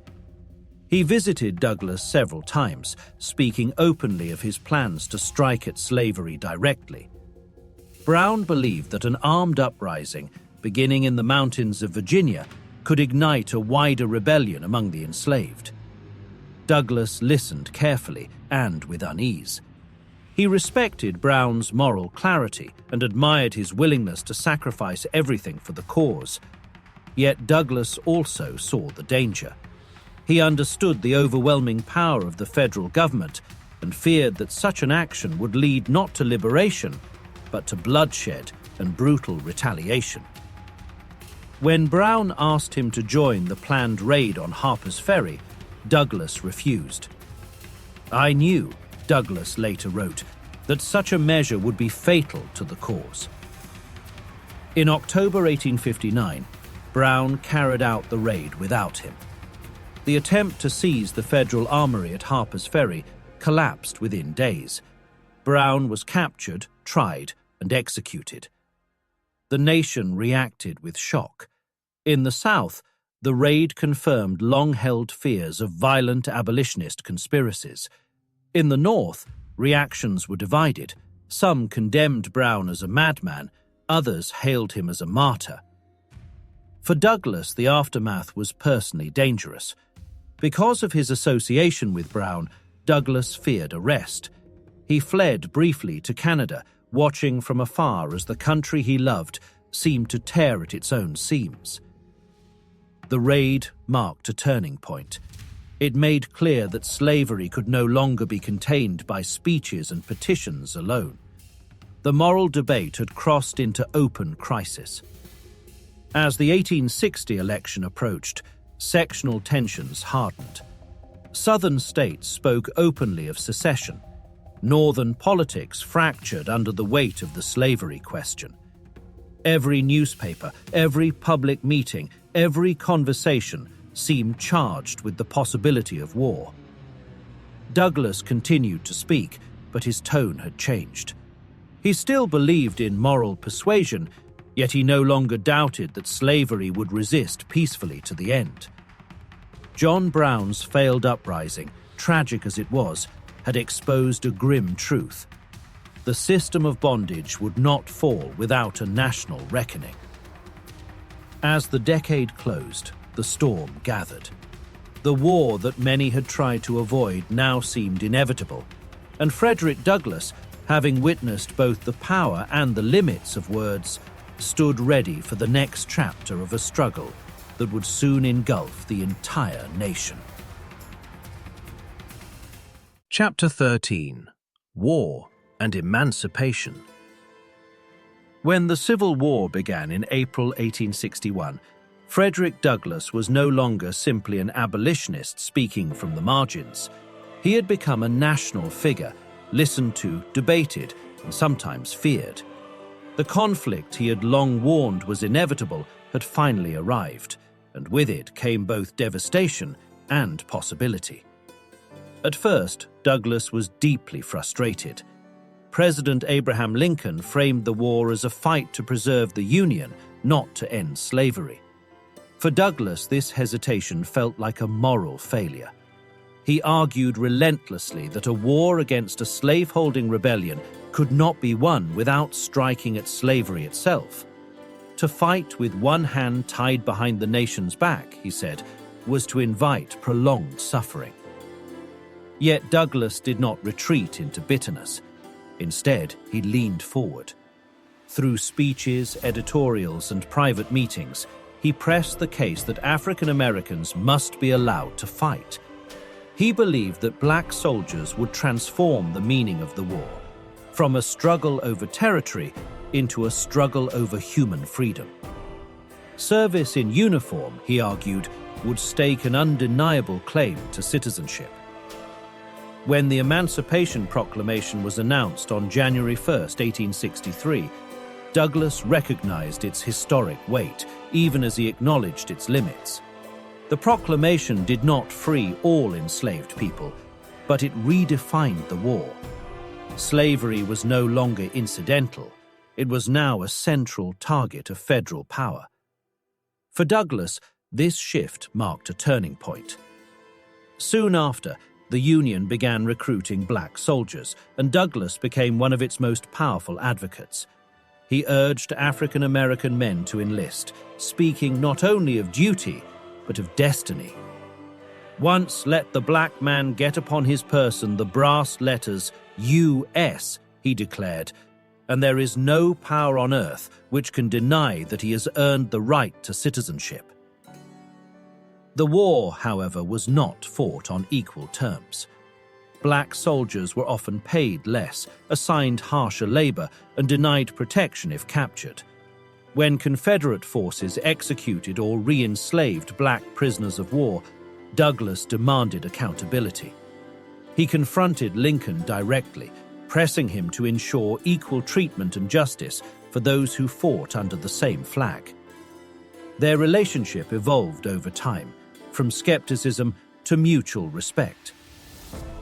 He visited Douglass several times, speaking openly of his plans to strike at slavery directly. Brown believed that an armed uprising, beginning in the mountains of Virginia, could ignite a wider rebellion among the enslaved. Douglass listened carefully and with unease. He respected Brown's moral clarity and admired his willingness to sacrifice everything for the cause. Yet Douglass also saw the danger. He understood the overwhelming power of the federal government and feared that such an action would lead not to liberation, but to bloodshed and brutal retaliation. When Brown asked him to join the planned raid on Harper's Ferry, Douglass refused. "I knew," Douglass later wrote, "that such a measure would be fatal to the cause." In October 1859, Brown carried out the raid without him. The attempt to seize the federal armory at Harper's Ferry collapsed within days. Brown was captured, tried, and executed. The nation reacted with shock. In the South, the raid confirmed long-held fears of violent abolitionist conspiracies. In the North, reactions were divided. Some condemned Brown as a madman, others hailed him as a martyr. For Douglass, the aftermath was personally dangerous. Because of his association with Brown, Douglass feared arrest. He fled briefly to Canada, watching from afar as the country he loved seemed to tear at its own seams. The raid marked a turning point. It made clear that slavery could no longer be contained by speeches and petitions alone. The moral debate had crossed into open crisis. As the 1860 election approached, sectional tensions hardened. Southern states spoke openly of secession. Northern politics fractured under the weight of the slavery question. Every newspaper, every public meeting, every conversation seemed charged with the possibility of war. Douglass continued to speak, but his tone had changed. He still believed in moral persuasion, yet he no longer doubted that slavery would resist peacefully to the end. John Brown's failed uprising, tragic as it was, had exposed a grim truth. The system of bondage would not fall without a national reckoning. As the decade closed, the storm gathered. The war that many had tried to avoid now seemed inevitable, and Frederick Douglass, having witnessed both the power and the limits of words, stood ready for the next chapter of a struggle that would soon engulf the entire nation. Chapter 13: War and Emancipation. When the Civil War began in April 1861, Frederick Douglass was no longer simply an abolitionist speaking from the margins. He had become a national figure, listened to, debated, and sometimes feared. The conflict he had long warned was inevitable had finally arrived, and with it came both devastation and possibility. At first, Douglass was deeply frustrated. President Abraham Lincoln framed the war as a fight to preserve the Union, not to end slavery. For Douglass, this hesitation felt like a moral failure. He argued relentlessly that a war against a slaveholding rebellion could not be won without striking at slavery itself. To fight with one hand tied behind the nation's back, he said, was to invite prolonged suffering. Yet Douglass did not retreat into bitterness. Instead, he leaned forward. Through speeches, editorials, and private meetings, he pressed the case that African Americans must be allowed to fight. He believed that black soldiers would transform the meaning of the war, from a struggle over territory into a struggle over human freedom. Service in uniform, he argued, would stake an undeniable claim to citizenship. When the Emancipation Proclamation was announced on January 1, 1863, Douglass recognized its historic weight, even as he acknowledged its limits. The proclamation did not free all enslaved people, but it redefined the war. Slavery was no longer incidental. It was now a central target of federal power. For Douglass, this shift marked a turning point. Soon after, the Union began recruiting black soldiers, and Douglass became one of its most powerful advocates. He urged African American men to enlist, speaking not only of duty, but of destiny. "Once let the black man get upon his person the brass letters U.S., he declared, and there is no power on earth which can deny that he has earned the right to citizenship." The war, however, was not fought on equal terms. Black soldiers were often paid less, assigned harsher labor, and denied protection if captured. When Confederate forces executed or re-enslaved black prisoners of war, Douglass demanded accountability. He confronted Lincoln directly, pressing him to ensure equal treatment and justice for those who fought under the same flag. Their relationship evolved over time, from skepticism to mutual respect.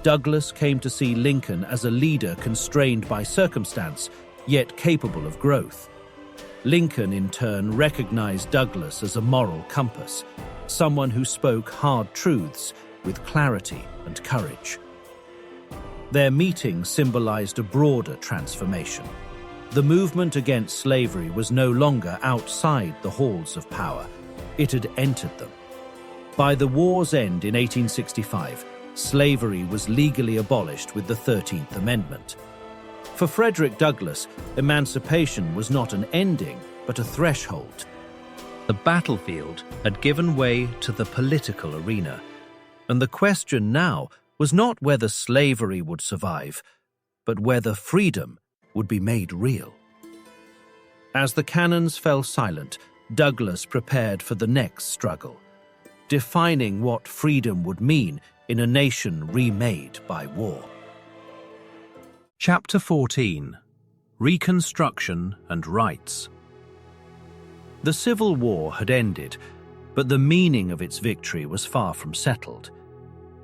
Douglass came to see Lincoln as a leader constrained by circumstance, yet capable of growth. Lincoln, in turn, recognized Douglass as a moral compass, someone who spoke hard truths with clarity and courage. Their meeting symbolized a broader transformation. The movement against slavery was no longer outside the halls of power. It had entered them. By the war's end in 1865, slavery was legally abolished with the 13th Amendment. For Frederick Douglass, emancipation was not an ending, but a threshold. The battlefield had given way to the political arena, and the question now was not whether slavery would survive, but whether freedom would be made real. As the cannons fell silent, Douglass prepared for the next struggle, defining what freedom would mean in a nation remade by war. Chapter 14: Reconstruction and Rights. The Civil War had ended, but the meaning of its victory was far from settled.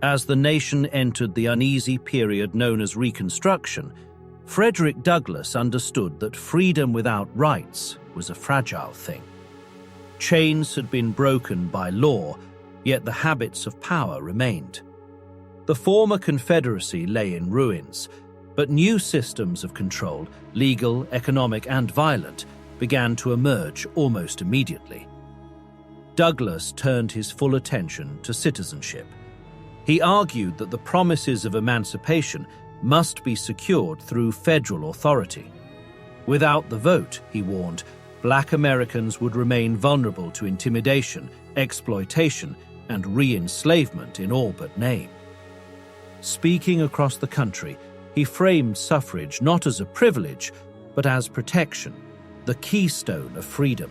As the nation entered the uneasy period known as Reconstruction, Frederick Douglass understood that freedom without rights was a fragile thing. Chains had been broken by law, yet the habits of power remained. The former Confederacy lay in ruins, but new systems of control, legal, economic, and violent, began to emerge almost immediately. Douglass turned his full attention to citizenship. He argued that the promises of emancipation must be secured through federal authority. Without the vote, he warned, black Americans would remain vulnerable to intimidation, exploitation, and re-enslavement in all but name. Speaking across the country, he framed suffrage not as a privilege, but as protection, the keystone of freedom.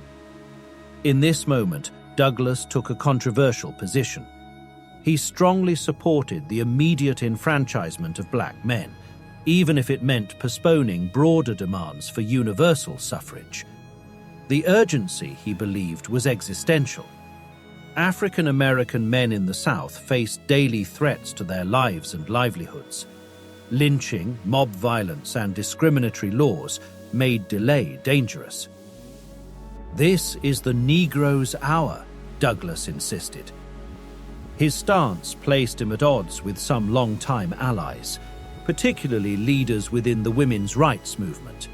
In this moment, Douglass took a controversial position. He strongly supported the immediate enfranchisement of black men, even if it meant postponing broader demands for universal suffrage. The urgency, he believed, was existential. African American men in the South faced daily threats to their lives and livelihoods. Lynching, mob violence, and discriminatory laws made delay dangerous. "This is the Negro's hour," Douglass insisted. His stance placed him at odds with some longtime allies, particularly leaders within the women's rights movement.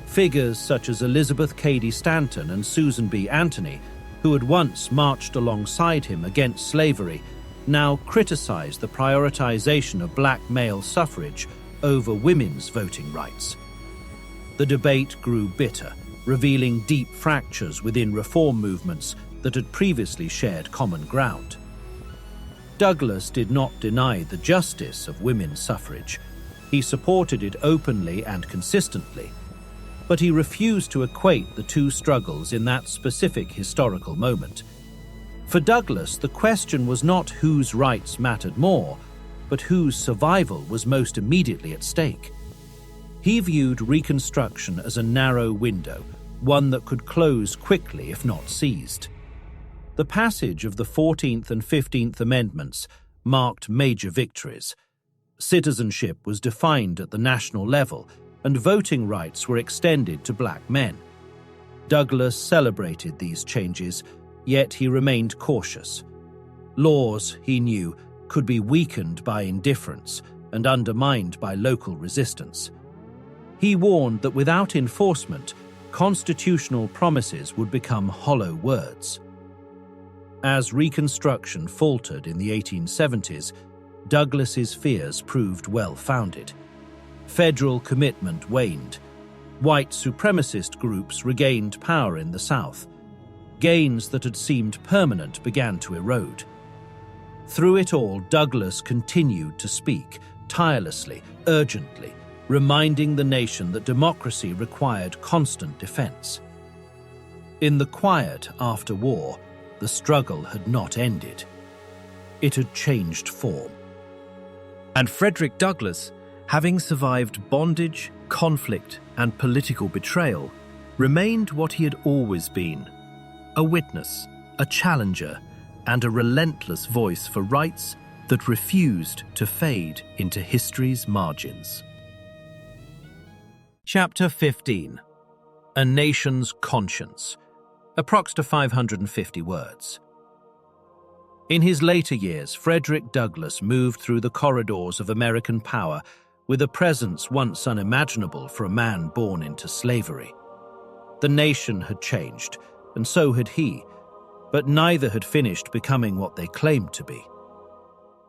Figures such as Elizabeth Cady Stanton and Susan B. Anthony, who had once marched alongside him against slavery, now criticized the prioritization of black male suffrage over women's voting rights. The debate grew bitter, revealing deep fractures within reform movements that had previously shared common ground. Douglass did not deny the justice of women's suffrage. He supported it openly and consistently, but he refused to equate the two struggles in that specific historical moment. For Douglass, the question was not whose rights mattered more, but whose survival was most immediately at stake. He viewed Reconstruction as a narrow window, one that could close quickly if not seized. The passage of the 14th and 15th Amendments marked major victories. Citizenship was defined at the national level, and voting rights were extended to black men. Douglass celebrated these changes, yet he remained cautious. Laws, he knew, could be weakened by indifference and undermined by local resistance. He warned that without enforcement, constitutional promises would become hollow words. As Reconstruction faltered in the 1870s, Douglass's fears proved well-founded. Federal commitment waned. White supremacist groups regained power in the South. Gains that had seemed permanent began to erode. Through it all, Douglass continued to speak, tirelessly, urgently, reminding the nation that democracy required constant defense. In the quiet after war, the struggle had not ended. It had changed form. And Frederick Douglass, having survived bondage, conflict, and political betrayal, remained what he had always been: a witness, a challenger, and a relentless voice for rights that refused to fade into history's margins. Chapter 15. A Nation's Conscience. Approx 550 words. In his later years, Frederick Douglass moved through the corridors of American power with a presence once unimaginable for a man born into slavery. The nation had changed, and so had he, but neither had finished becoming what they claimed to be.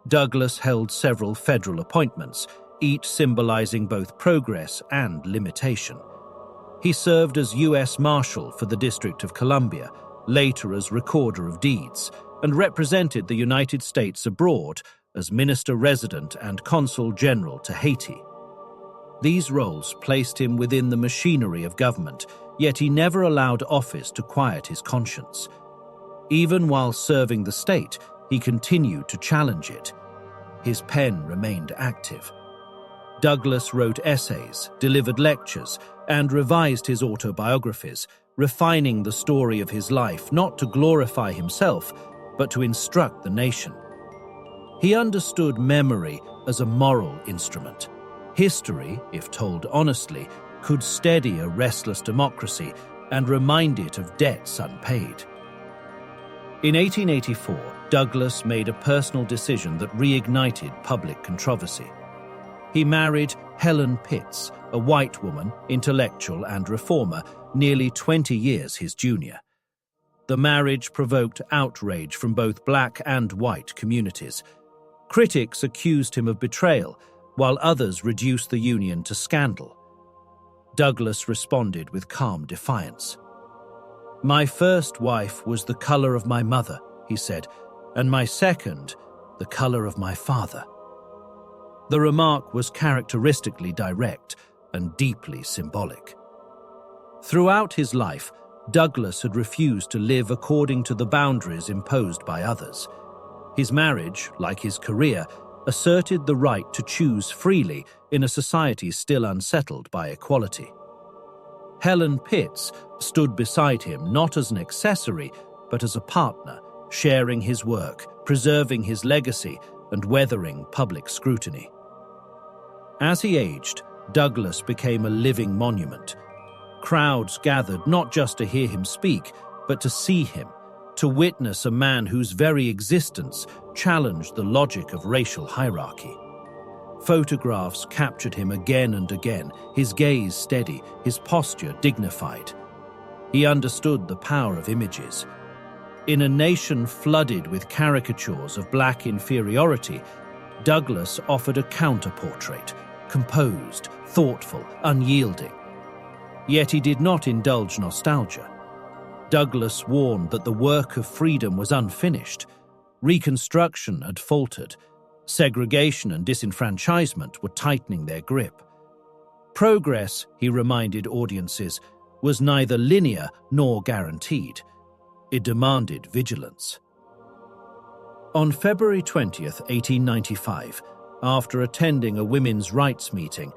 Douglass held several federal appointments, each symbolizing both progress and limitation. He served as U.S. Marshal for the District of Columbia, later as Recorder of Deeds, and represented the United States abroad as Minister Resident and Consul General to Haiti. These roles placed him within the machinery of government, yet he never allowed office to quiet his conscience. Even while serving the state, he continued to challenge it. His pen remained active. Douglass wrote essays, delivered lectures, and revised his autobiographies, refining the story of his life not to glorify himself, but to instruct the nation. He understood memory as a moral instrument. History, if told honestly, could steady a restless democracy and remind it of debts unpaid. In 1884, Douglass made a personal decision that reignited public controversy. He married Helen Pitts, a white woman, intellectual and reformer, nearly 20 years his junior. The marriage provoked outrage from both black and white communities. Critics accused him of betrayal, while others reduced the union to scandal. Douglass responded with calm defiance. "My first wife was the color of my mother," he said, "and my second, the color of my father." The remark was characteristically direct and deeply symbolic. Throughout his life, Douglass had refused to live according to the boundaries imposed by others. His marriage, like his career, asserted the right to choose freely in a society still unsettled by equality. Helen Pitts stood beside him not as an accessory, but as a partner, sharing his work, preserving his legacy, and weathering public scrutiny. As he aged, Douglass became a living monument. Crowds gathered not just to hear him speak, but to see him, to witness a man whose very existence challenged the logic of racial hierarchy. Photographs captured him again and again, his gaze steady, his posture dignified. He understood the power of images. In a nation flooded with caricatures of black inferiority, Douglass offered a counterportrait, composed, thoughtful, unyielding. Yet he did not indulge nostalgia. Douglass warned that the work of freedom was unfinished. Reconstruction had faltered. Segregation and disenfranchisement were tightening their grip. Progress, he reminded audiences, was neither linear nor guaranteed. It demanded vigilance. On February 20th, 1895, after attending a women's rights meeting,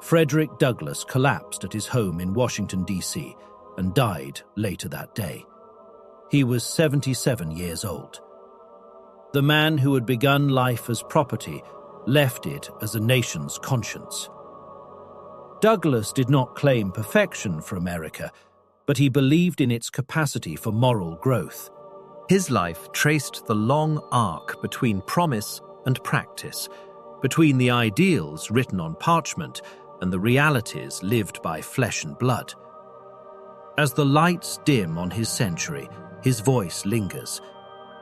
Frederick Douglass collapsed at his home in Washington, D.C., and died later that day. He was 77 years old. The man who had begun life as property left it as a nation's conscience. Douglass did not claim perfection for America, but he believed in its capacity for moral growth. His life traced the long arc between promise and practice, between the ideals written on parchment and the realities lived by flesh and blood. As the lights dim on his century, his voice lingers,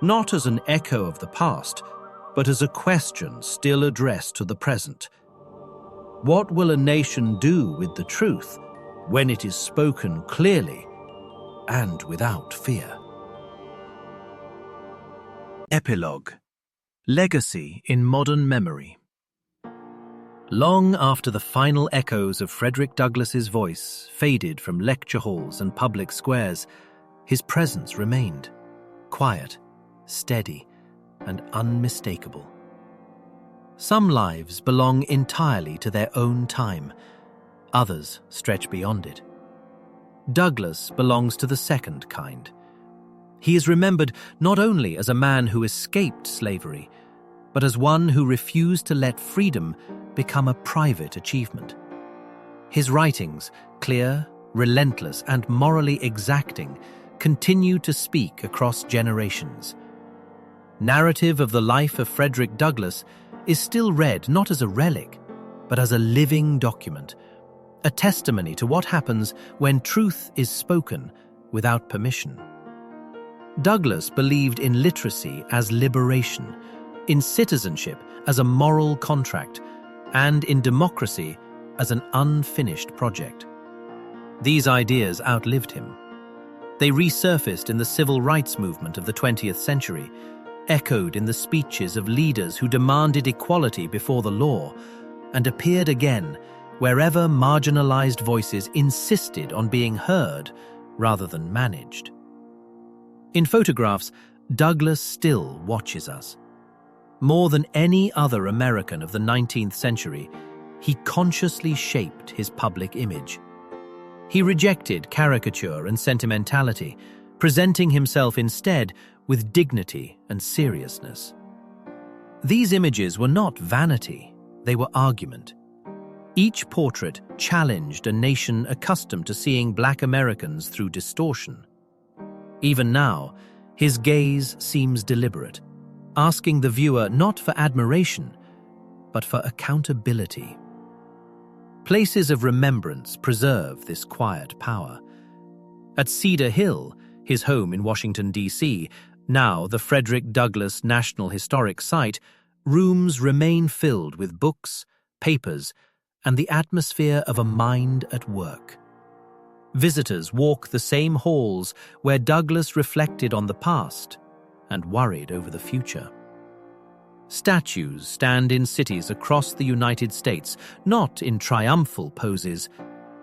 not as an echo of the past, but as a question still addressed to the present. What will a nation do with the truth when it is spoken clearly and without fear? Epilogue. Legacy in modern memory. Long after the final echoes of Frederick Douglass's voice faded from lecture halls and public squares, his presence remained, quiet, steady, and unmistakable. Some lives belong entirely to their own time, others stretch beyond it. Douglass belongs to the second kind. He is remembered not only as a man who escaped slavery, but as one who refused to let freedom become a private achievement. His writings, clear, relentless, and morally exacting, continue to speak across generations. Narrative of the life of Frederick Douglass is still read not as a relic, but as a living document, a testimony to what happens when truth is spoken without permission. Douglass believed in literacy as liberation, in citizenship as a moral contract, and in democracy as an unfinished project. These ideas outlived him. They resurfaced in the civil rights movement of the 20th century, echoed in the speeches of leaders who demanded equality before the law, and appeared again wherever marginalized voices insisted on being heard rather than managed. In photographs, Douglass still watches us. More than any other American of the 19th century, he consciously shaped his public image. He rejected caricature and sentimentality, presenting himself instead with dignity and seriousness. These images were not vanity, they were argument. Each portrait challenged a nation accustomed to seeing Black Americans through distortion. Even now, his gaze seems deliberate, asking the viewer not for admiration, but for accountability. Places of remembrance preserve this quiet power. At Cedar Hill, his home in Washington, D.C., now the Frederick Douglass National Historic Site, rooms remain filled with books, papers, and the atmosphere of a mind at work. Visitors walk the same halls where Douglass reflected on the past and worried over the future. Statues stand in cities across the United States, not in triumphal poses,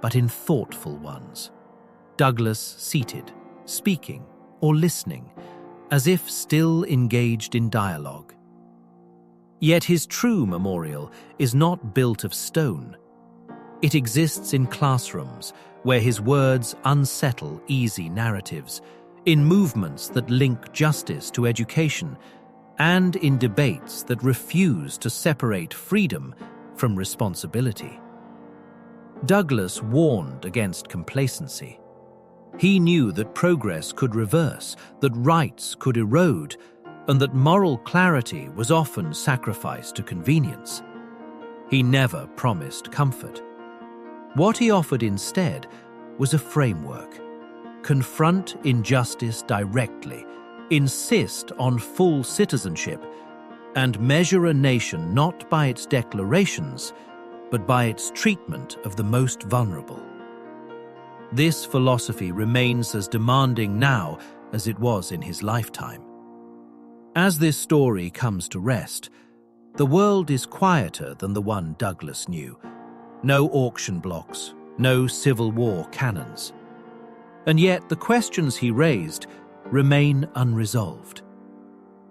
but in thoughtful ones. Douglass seated, speaking, or listening, as if still engaged in dialogue. Yet his true memorial is not built of stone. It exists in classrooms, where his words unsettle easy narratives, in movements that link justice to education, and in debates that refuse to separate freedom from responsibility. Douglass warned against complacency. He knew that progress could reverse, that rights could erode, and that moral clarity was often sacrificed to convenience. He never promised comfort. What he offered instead was a framework. Confront injustice directly, insist on full citizenship, and measure a nation not by its declarations, but by its treatment of the most vulnerable. This philosophy remains as demanding now as it was in his lifetime. As this story comes to rest, the world is quieter than the one Douglass knew. No auction blocks, no Civil War cannons. And yet the questions he raised remain unresolved.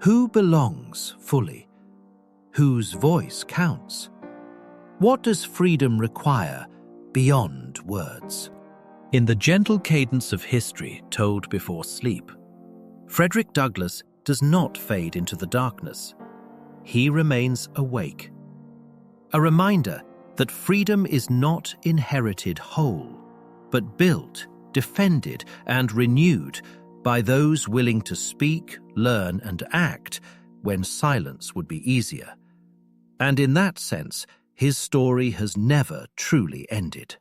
Who belongs fully? Whose voice counts? What does freedom require beyond words? In the gentle cadence of history told before sleep, Frederick Douglass does not fade into the darkness. He remains awake. A reminder that freedom is not inherited whole, but built, defended, and renewed by those willing to speak, learn, and act when silence would be easier. And in that sense, his story has never truly ended.